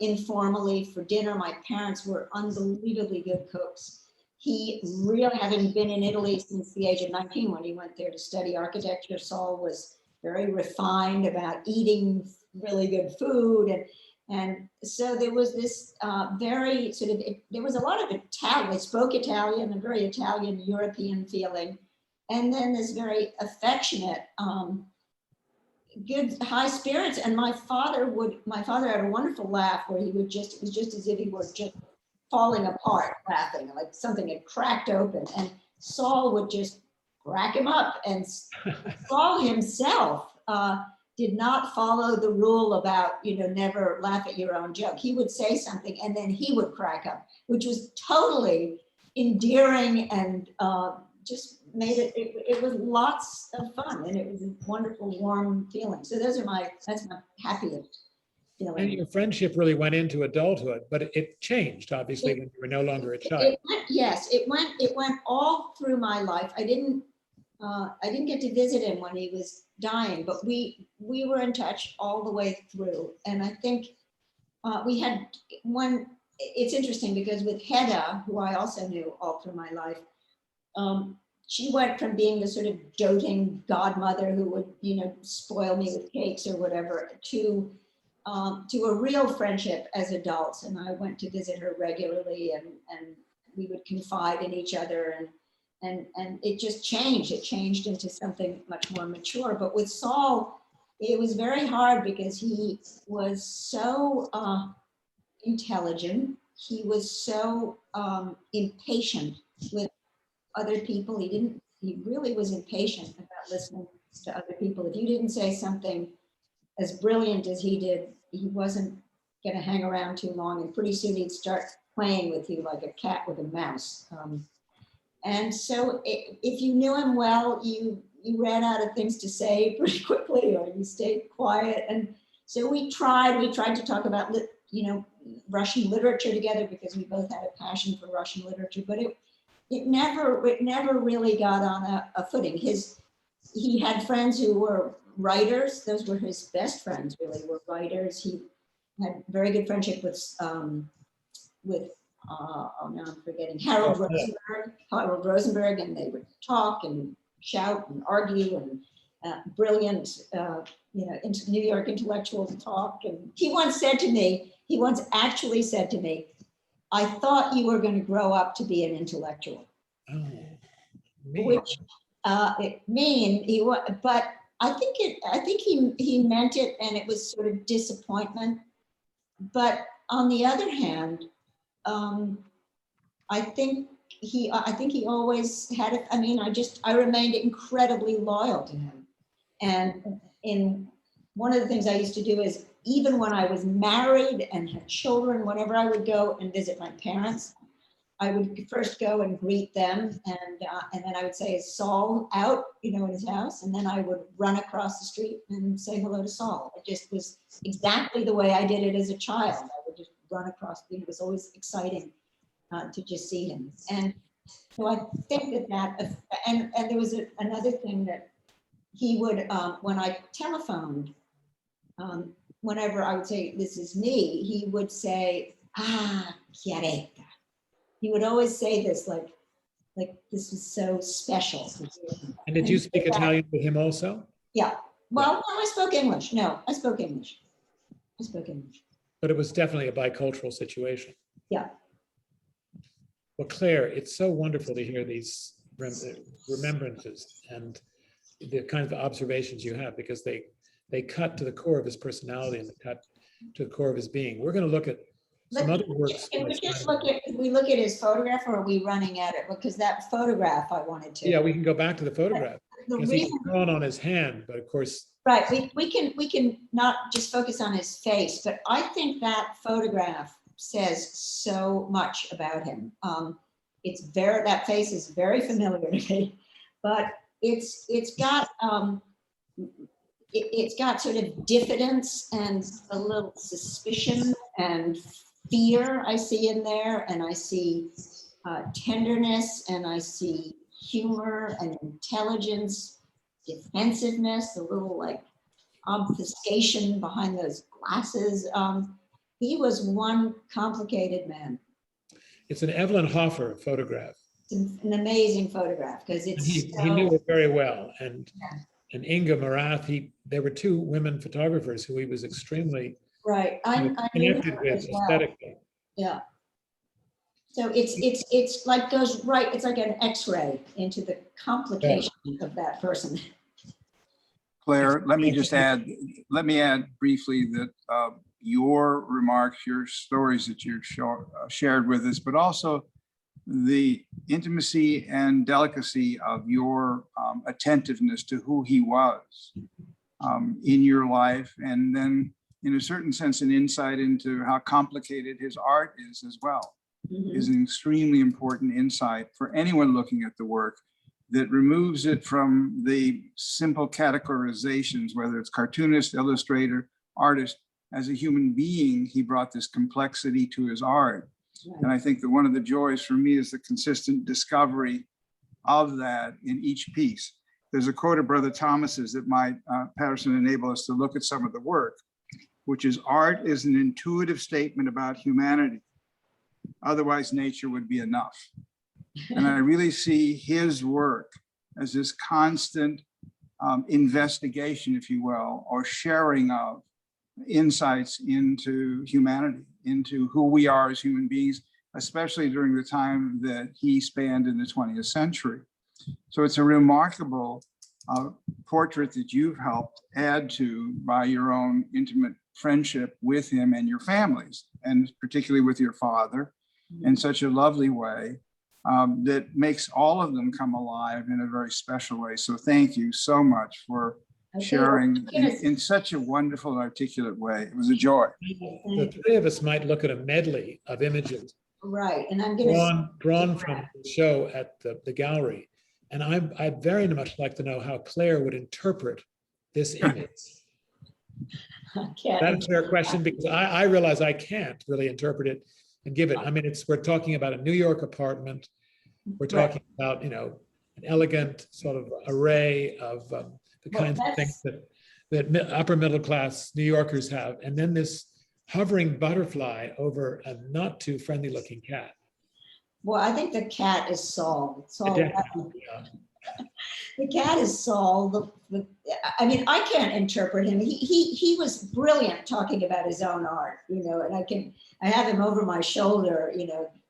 informally for dinner. My parents were unbelievably good cooks. He really, having been in Italy since the age of 19 when he went there to study architecture, Saul was very refined about eating really good food. And so there was this very sort of, there was a lot of Italian, they spoke Italian, a very Italian European feeling. And then this very affectionate, good high spirits. And my father had a wonderful laugh where he would it was just as if he were just falling apart laughing, like something had cracked open, and Saul would just crack him up. And Saul himself did not follow the rule about, never laugh at your own joke. He would say something and then he would crack up, which was totally endearing and just made it was lots of fun, and it was a wonderful, warm feeling. So that's my happiest feeling. And your friendship really went into adulthood, but it changed, obviously, when you were no longer a child. It went all through my life. I didn't get to visit him when he was dying, but we were in touch all the way through. And I think we had one, it's interesting because with Hedda, who I also knew all through my life, she went from being the sort of doting godmother who would, spoil me with cakes or whatever, to a real friendship as adults. And I went to visit her regularly, and we would confide in each other, and it just changed. It changed into something much more mature. But with Saul, it was very hard because he was so intelligent. He was so impatient with other people. He really was impatient about listening to other people. If you didn't say something as brilliant as he did, he wasn't going to hang around too long, and pretty soon he'd start playing with you like a cat with a mouse. And so if you knew him well, you ran out of things to say pretty quickly, or you stayed quiet. And so we tried to talk about Russian literature together, because we both had a passion for Russian literature, but it never really got on a footing. He had friends who were writers. Those were his best friends, really, were writers. He had very good friendship with now I'm forgetting, Harold Rosenberg, and they would talk and shout and argue, and brilliant, New York intellectuals talk. And he once actually said to me, "I thought you were going to grow up to be an intellectual." Oh, which but I think he meant it, and it was sort of disappointment. But on the other hand, I think he always had it. I mean, I remained incredibly loyal to him. And in one of the things I used to do is, even when I was married and had children, whenever I would go and visit my parents, I would first go and greet them, and then I would say, "Is Saul out, in his house?" And then I would run across the street and say hello to Saul. It just was exactly the way I did it as a child. I would just run across. It was always exciting to just see him. And so I think and there was another thing that he would, when I telephoned, whenever I would say, this is me, he would say, chiaretta. He would always say this, like this was so special. And did you speak Italian with him also? Yeah. Well, no, I spoke English. No, I spoke English. I spoke English. But it was definitely a bicultural situation. Yeah. Well, Claire, it's so wonderful to hear these remembrances and the kind of observations you have, because they cut to the core of his personality and they cut to the core of his being. We're going to look at some other works. Can we just look at his photograph, or are we running at it? Because that photograph I wanted to. Yeah, we can go back to the photograph. The Because he's reason, drawn on his hand, but of course. right, we can not just focus on his face, but I think that photograph says so much about him. That face is very familiar to me, but it's got sort of diffidence and a little suspicion and fear I see in there, and I see tenderness, and I see humor and intelligence, defensiveness, a little like obfuscation behind those glasses. He was one complicated man. It's an Evelyn Hofer photograph. It's an amazing photograph because it's He knew it very well. And Inga Marath, there were two women photographers who he was extremely right. I knew connected her with as well. aesthetically. Yeah. So it's like goes right. It's like an X-ray into the complication of that person. Claire, let me add briefly that your remarks, your stories that you've shared with us, but also the intimacy and delicacy of your attentiveness to who he was in your life, and then in a certain sense, an insight into how complicated his art is as well, is an extremely important insight for anyone looking at the work, that removes it from the simple categorizations, whether it's cartoonist, illustrator, artist. As a human being, he brought this complexity to his art. Right. And I think that one of the joys for me is the consistent discovery of that in each piece. There's a quote of Brother Thomas's that might, Patterson, enable us to look at some of the work, which is, art is an intuitive statement about humanity. Otherwise, nature would be enough. And I really see his work as this constant investigation, if you will, or sharing of insights into humanity, into who we are as human beings, especially during the time that he spanned in the 20th century. So it's a remarkable portrait that you've helped add to by your own intimate friendship with him and your families, and particularly with your father, in such a lovely way that makes all of them come alive in a very special way. So thank you so much for sharing in such a wonderful, articulate way. It was a joy. The three of us might look at a medley of images, Right, and I'm going drawn from the show at the gallery. And I'd very much like to know how Claire would interpret this image. That's a fair question, because I realize I can't really interpret it and give it. I mean, we're talking about a New York apartment. We're talking about, an elegant sort of array of the kinds of things that upper middle class New Yorkers have. And then this hovering butterfly over a not too friendly looking cat. Well, I think the cat is Saul. Yeah. The cat is Saul. I mean, I can't interpret him. He was brilliant talking about his own art, and I have him over my shoulder,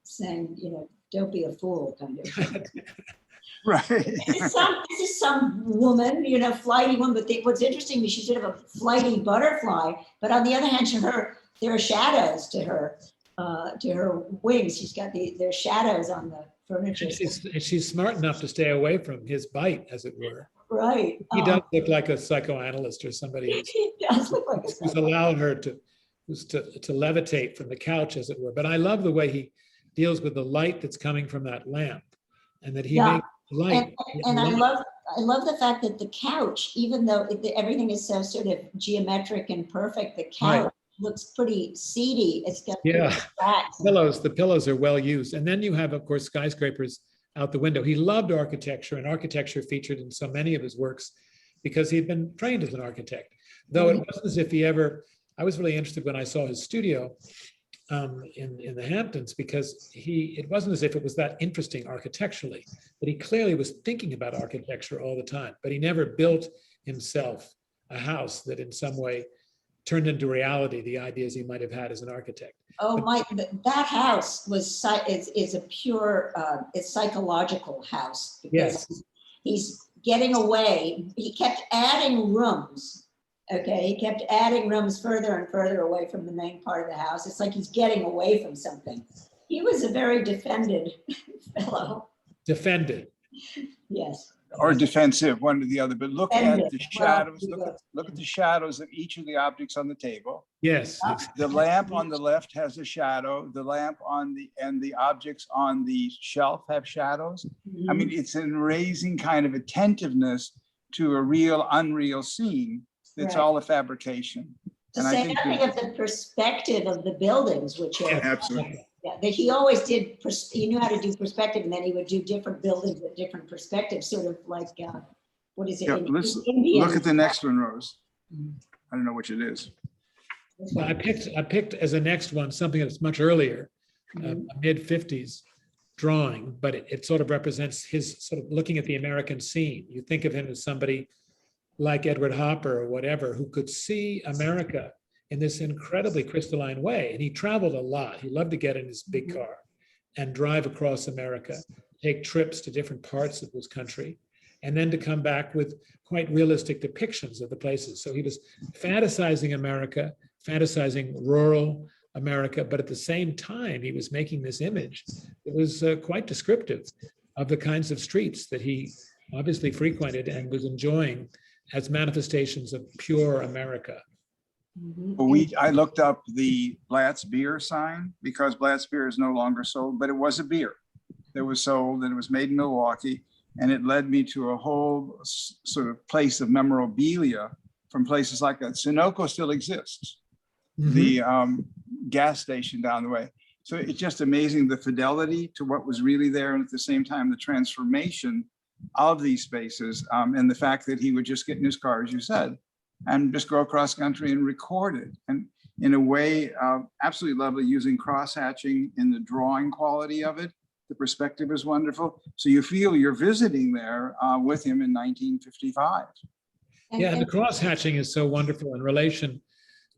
saying, don't be a fool, kind of. Right. This is some woman, flighty one, but what's interesting is she's sort of a flighty butterfly, but on the other hand, there are shadows to her wings. She's got there's shadows on the furniture. She's smart enough to stay away from his bite, as it were. Right. He does look like a psychoanalyst or somebody He does look like who's allowed her to levitate from the couch, as it were. But I love the way he deals with the light that's coming from that lamp, and that he makes light. And I love the fact that the couch, even though everything is so sort of geometric and perfect, the couch looks pretty seedy. It's got Yeah. cracks. The pillows are well used. And then you have, of course, skyscrapers out the window. He loved architecture, and architecture featured in so many of his works because he had been trained as an architect. Though it wasn't as if he ever, I was really interested when I saw his studio in the Hamptons, because it wasn't as if it was that interesting architecturally, but he clearly was thinking about architecture all the time, but he never built himself a house that in some way turned into reality the ideas he might have had as an architect. Oh, Mike, that house is a pure, it's psychological house. Because Yes. he's getting away. He kept adding rooms. Okay, he kept adding rooms further and further away from the main part of the house. It's like he's getting away from something. He was a very defended fellow. Defended. Yes. Or defensive, one or the other, but look at the Defended. shadows, Well, look at the shadows of each of the objects on the table. Yes. The lamp on the left has a shadow, the lamp and the objects on the shelf have shadows. I mean, it's an raising kind of attentiveness to a real, unreal scene. It's Right. all a fabrication. To And I say think nothing of the perspective of the buildings, which are, Absolutely. yeah, that he always did, he knew how to do perspective, and then he would do different buildings at different perspectives, sort of like, what is it? Yeah, in let's Indian? look at the next one, Rose. Mhm. I don't know which it is. Well, I picked as a next one something that's much earlier, Mhm. a mid-50s drawing, but it sort of represents his sort of looking at the American scene. You think of him as somebody like Edward Hopper or whatever, who could see America in this incredibly crystalline way. And he traveled a lot. He loved to get in his big car and drive across America, take trips to different parts of this country, and then to come back with quite realistic depictions of the places. So he was fantasizing America, fantasizing rural America, but at the same time, he was making this image that was quite descriptive of the kinds of streets that he obviously frequented and was enjoying as manifestations of pure America. Mhm. Well, I looked up the Blatt's beer sign because Blatt's beer is no longer sold, but it was a beer that was sold and it was made in Milwaukee. And it led me to a whole sort of place of memorabilia from places like that. Sunoco still exists, the gas station down the way. So it's just amazing the fidelity to what was really there. And at the same time, the transformation of these spaces and the fact that he would just get in his car, as you said, and just go across country and record it. And in a way, absolutely lovely, using cross-hatching in the drawing quality of it. The perspective is wonderful. So you feel you're visiting there with him in 1955. Yeah, and the cross-hatching is so wonderful in relation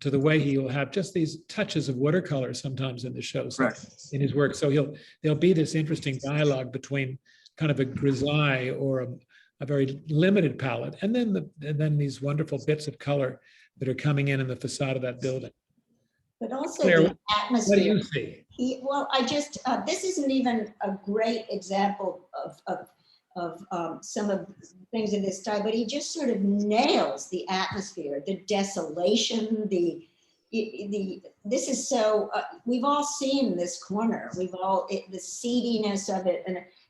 to the way he will have just these touches of watercolor sometimes in the shows, in his work. So there'll be this interesting dialogue between kind of a grisaille or a very limited palette, and then these wonderful bits of color that are coming in the facade of that building. But also Claire, the atmosphere. what do you see? This isn't even a great example of some of the things in this style, but he just sort of nails the atmosphere, the desolation, this is so, we've all seen this corner, the seediness of it.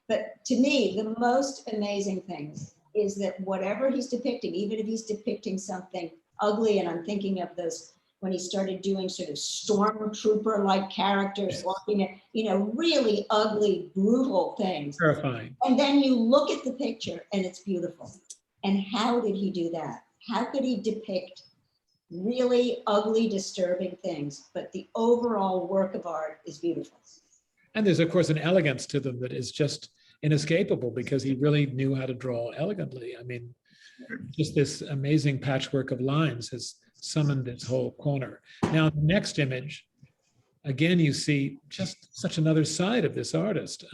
But to me, the most amazing thing is that whatever he's depicting, even if he's depicting something ugly, and I'm thinking of those when he started doing sort of stormtrooper-like characters, walking at, really ugly, brutal things. Terrifying. And then you look at the picture and it's beautiful. And how did he do that? How could he depict really ugly, disturbing things, but the overall work of art is beautiful? And there's, of course, an elegance to them that is just inescapable because he really knew how to draw elegantly. I mean, just this amazing patchwork of lines has summoned this whole corner. Now, the next image, again, you see just such another side of this artist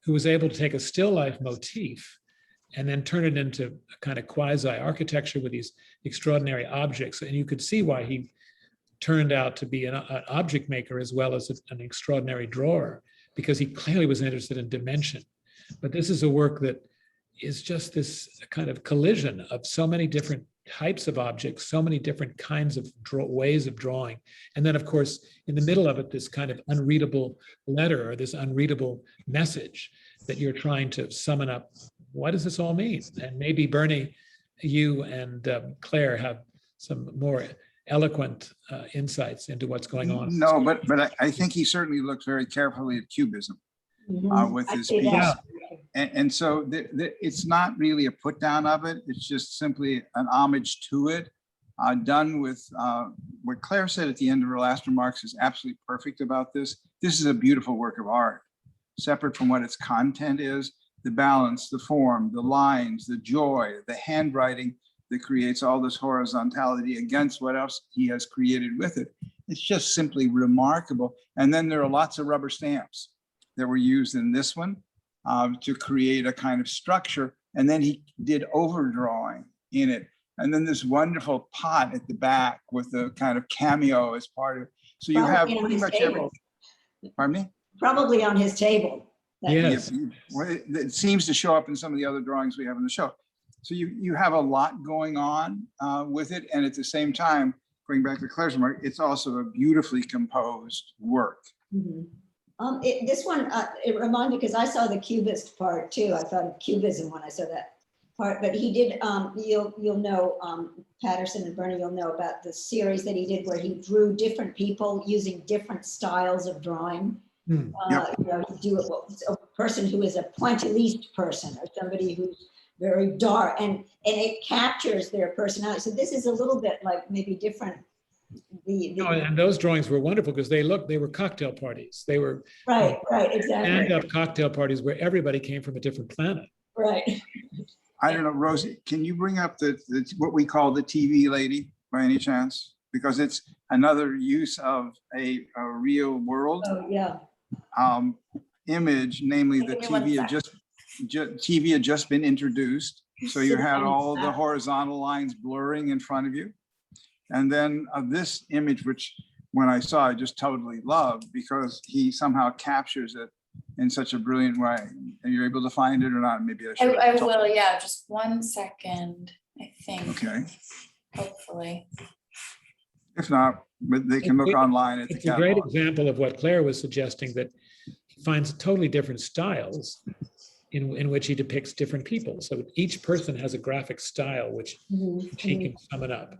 who was able to take a still life motif and then turn it into a kind of quasi-architecture with these extraordinary objects. And you could see why he turned out to be an object maker as well as an extraordinary drawer, because he clearly was interested in dimension. But this is a work that is just this kind of collision of so many different types of objects, so many different kinds of ways of drawing. And then, of course, in the middle of it, this kind of unreadable letter or this unreadable message that you're trying to summon up. What does this all mean? And maybe Bernie, you and Claire have some more eloquent insights into what's going on. No, but I think he certainly looks very carefully at cubism with I his see piece. that. And so it's not really a put down of it. It's just simply an homage to it, done with what Claire said at the end of her last remarks is absolutely perfect about this. This is a beautiful work of art, separate from what its content is, the balance, the form, the lines, the joy, the handwriting that creates all this horizontality against what else he has created with it. It's just simply remarkable. And then there are lots of rubber stamps that were used in this one to create a kind of structure. And then he did overdrawing in it. And then this wonderful pot at the back with a kind of cameo as part of it. So you have Probably on pretty his much table. pardon me? Probably on his table. Yes. Well, it seems to show up in some of the other drawings we have in the show. So you have a lot going on with it. And at the same time, going back to Claire's remark, it's also a beautifully composed work. This one, it reminded me, because I saw the cubist part too. I thought of cubism when I saw that part, but he did, you'll know, Patterson and Bernie, you'll know about the series that he did where he drew different people using different styles of drawing. Yep. You know, you do it, a person who is a pointilliste person or somebody who's very dark, and it captures their personality. So this is a little bit like maybe different. And those drawings were wonderful because they were cocktail parties. They were right, exactly. stand-up cocktail parties where everybody came from a different planet. Right. I don't know, Rosie, can you bring up the what we call the TV lady by any chance? Because it's another use of a real world Oh, yeah. image, namely the Give me one TV had just been introduced. So you had all the horizontal lines blurring in front of you. And then this image, which when I saw, I just totally loved because he somehow captures it in such a brilliant way. Are you able to find it or not? Maybe I should. I will, yeah, just 1 second, I think. Okay. Hopefully. If not, but they can look online at the It's a great catalog. example of what Claire was suggesting, that he finds totally different styles in which he depicts different people. So each person has a graphic style, which he can sum it up.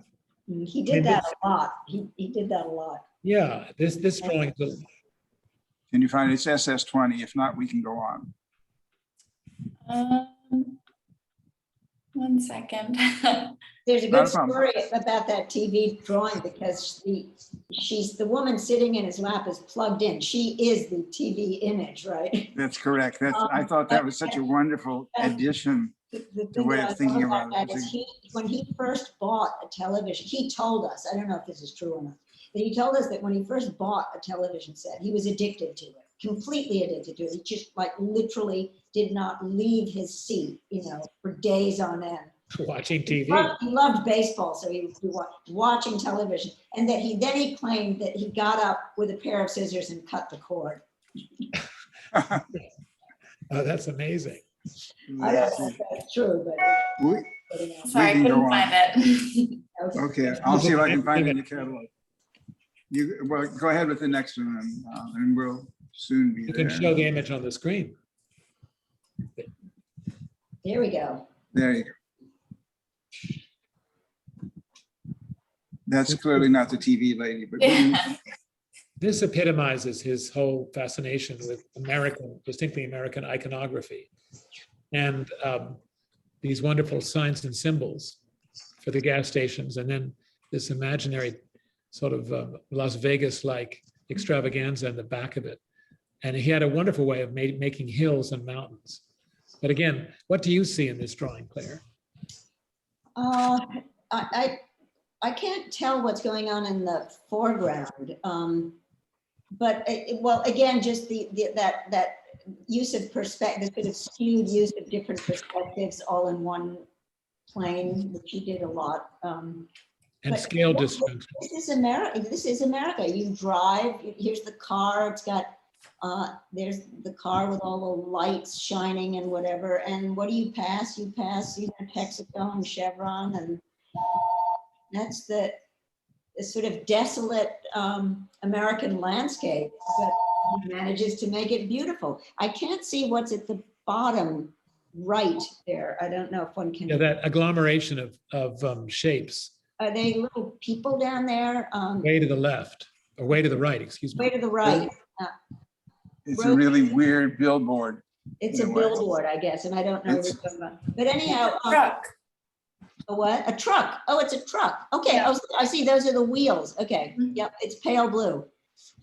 He did that a lot. He did that a lot. Yeah, this drawing, Can you find it? It's SS20. If not, we can go on. 1 second. There's a Not good a problem. story about that TV drawing because she's the woman sitting in his lap is plugged in. She is the TV image, right? That's correct. I thought that was such a wonderful addition. The way that of I thinking love about it that is is when he first bought a television, he told us, I don't know if this is true or not, but he told us that when he first bought a television set, he was addicted to it, completely addicted to it. He just like literally did not leave his seat, for days on end. watching TV. He loved baseball, so he would be watching television. And that he claimed that he got up with a pair of scissors and cut the cord. Oh, that's amazing. I don't know if that's true, but. We- Sorry, I can go couldn't on. find it. Okay, I'll see if I can find it in the catalog. Well, go ahead with the next one and we'll soon be You can there. show the image on the screen. There we go. There you go. That's clearly not the TV lady, but This epitomizes his whole fascination with distinctly American iconography, and these wonderful signs and symbols for the gas stations, and then this imaginary sort of Las Vegas-like extravaganza in the back of it. And he had a wonderful way of making hills and mountains. But again, what do you see in this drawing, Claire? I can't tell what's going on in the foreground, but well, again, just that use of perspective, sort of skewed use of different perspectives all in one plane, which he did a lot. And scale distance. This is America. This is America. You drive. Here's the car. It's got. There's the car with all the lights shining and whatever. And what do you pass? You pass, Texaco and Chevron, and that's the sort of desolate American landscape, but he manages to make it beautiful. I can't see what's at the bottom right there. I don't know if one can. Yeah, that agglomeration of shapes Are they little people down there? Way to the left, or way to the right, excuse Way me. to the right. It's a really weird billboard. It's a in a way. billboard, I guess, and I don't know what it's about. But anyhow, Truck. a what? A truck. Oh, it's a truck. Okay. Yeah. Oh, I see. Those are the wheels. Okay. Mhm. Yep. It's pale blue.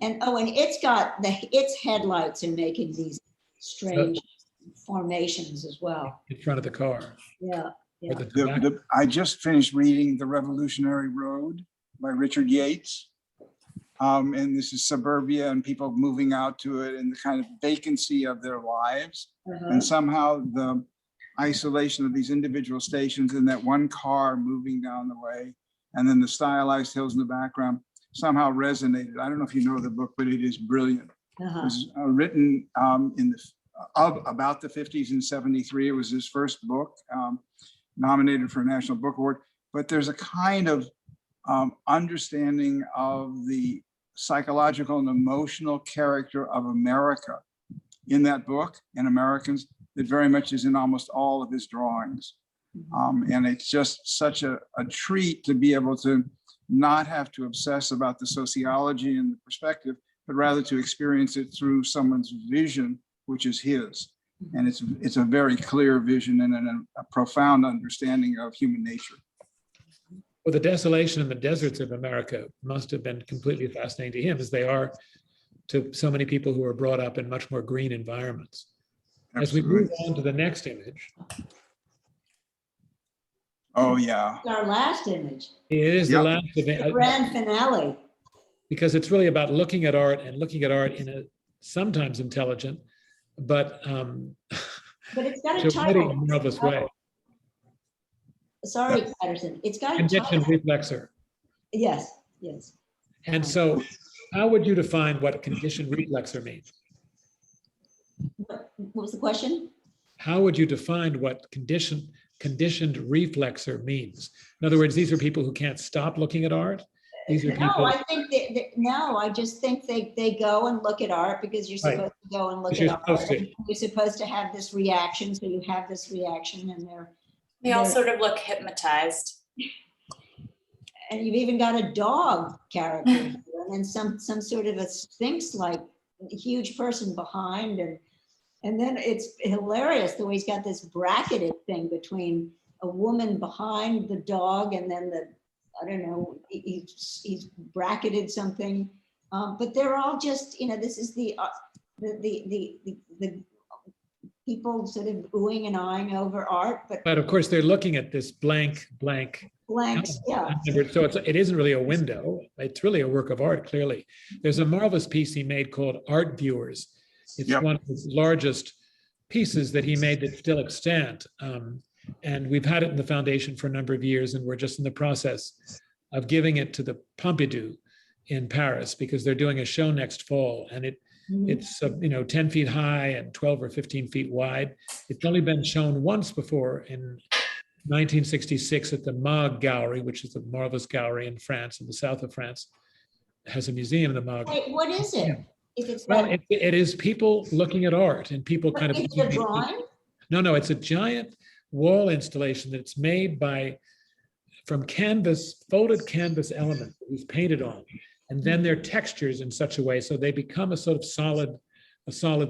And oh, and it's got its headlights are making these strange formations as well. In front of the car. Yeah. Or Yeah. the tobacco. I just finished reading The Revolutionary Road by Richard Yates. And this is suburbia and people moving out to it and the kind of vacancy of their lives. Uh-huh. And somehow the isolation of these individual stations and that one car moving down the way, and then the stylized hills in the background somehow resonated. I don't know if you know the book, but it is brilliant. It Uh-huh. was written about the 50s in 73. It was his first book, nominated for a National Book Award. But there's a kind of understanding of the psychological and emotional character of America in that book and Americans that very much is in almost all of his drawings. And it's just such a treat to be able to not have to obsess about the sociology and the perspective, but rather to experience it through someone's vision, which is his. And it's a very clear vision and a profound understanding of human nature. Well, the desolation in the deserts of America must have been completely fascinating to him, as they are to so many people who are brought up in much more green environments. As we move on to the next image. Oh, yeah. It's our last image, It is Yep. the last the event, grand finale. because it's really about looking at art and looking at art in a sometimes intelligent, but But it's got a to really title. marvelous way. Sorry, Patterson. It's got a Condition title. reflexor. Yes, yes. And so how would you define what condition reflexor means? What was the question? How would you define what conditioned reflexor means? In other words, these are people who can't stop looking at art. These are No, people. I think no, I just think they go and look at art because you're Right. supposed to go and look Because at you're art. supposed to. You're supposed to have this reaction, so you have this reaction and They all they're- sort of look hypnotized. and you've even got a dog character here, and then some sort of a sphinx-like huge person behind, and then it's hilarious the way he's got this bracketed thing between a woman behind the dog and then I don't know, he's bracketed something, but they're all just, this is the people sort of oohing and eyeing over art, but But of course, they're looking at this blanks. yeah. So it isn't really a window. It's really a work of art, clearly. There's a marvelous piece he made called Art Viewers. It's Yep. one of his largest pieces that he made that's still extant. And we've had it in the foundation for a number of years, and we're just in the process of giving it to the Pompidou in Paris because they're doing a show next fall. And it's 10 feet high and 12 or 15 feet wide. It's only been shown once before in 1966 at the Maag Gallery, which is a marvelous gallery in France, in the south of France. It has a museum in the Maag. Hey, what is it? If it's Well, not, it is people looking at art and people kind of. is it a drawing? No, it's a giant wall installation that's made from canvas, folded canvas elements that he's painted on. And then they're textures in such a way so they become a sort of solid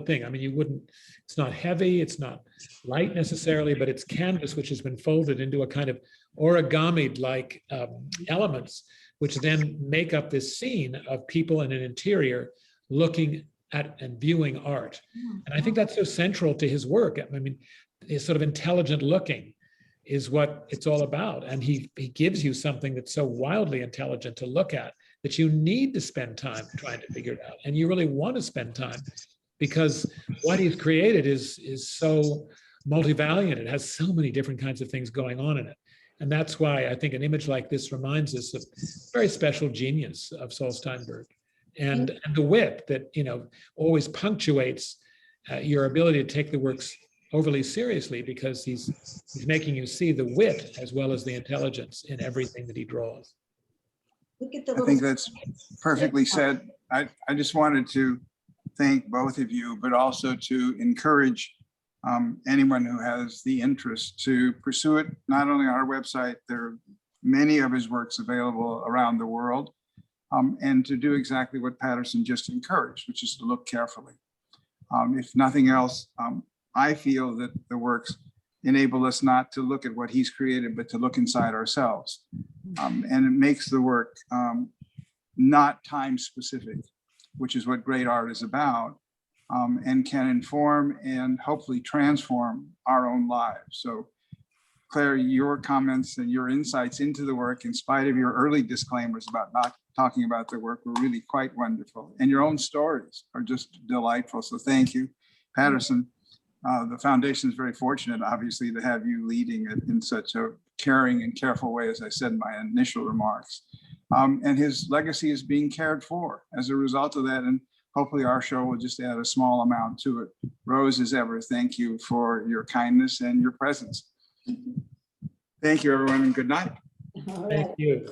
thing. I mean, it's not heavy, it's not light necessarily, but it's canvas which has been folded into a kind of origami-like elements, which then make up this scene of people in an interior looking at and viewing art. And I think that's so central to his work. I mean, his sort of intelligent looking is what it's all about. And he gives you something that's so wildly intelligent to look at that you need to spend time trying to figure it out. And you really want to spend time because what he's created is so multivariate. It has so many different kinds of things going on in it. And that's why I think an image like this reminds us of very special genius of Saul Steinberg and the wit that, always punctuates your ability to take the works overly seriously because he's making you see the wit as well as the intelligence in everything that he draws. Look at the I little. think that's perfectly said. I just wanted to thank both of you, but also to encourage anyone who has the interest to pursue it, not only on our website. There are many of his works available around the world, and to do exactly what Patterson just encouraged, which is to look carefully. If nothing else, I feel that the works enable us not to look at what he's created, but to look inside ourselves. And it makes the work not time specific, which is what great art is about, and can inform and hopefully transform our own lives. So Claire, your comments and your insights into the work, in spite of your early disclaimers about not talking about the work, were really quite wonderful. And your own stories are just delightful. So thank you, Patterson. The foundation is very fortunate, obviously, to have you leading it in such a caring and careful way, as I said in my initial remarks. And his legacy is being cared for as a result of that. And hopefully our show will just add a small amount to it. Rose, as ever, thank you for your kindness and your presence. Thank you, everyone, and good night. All right. Thank you.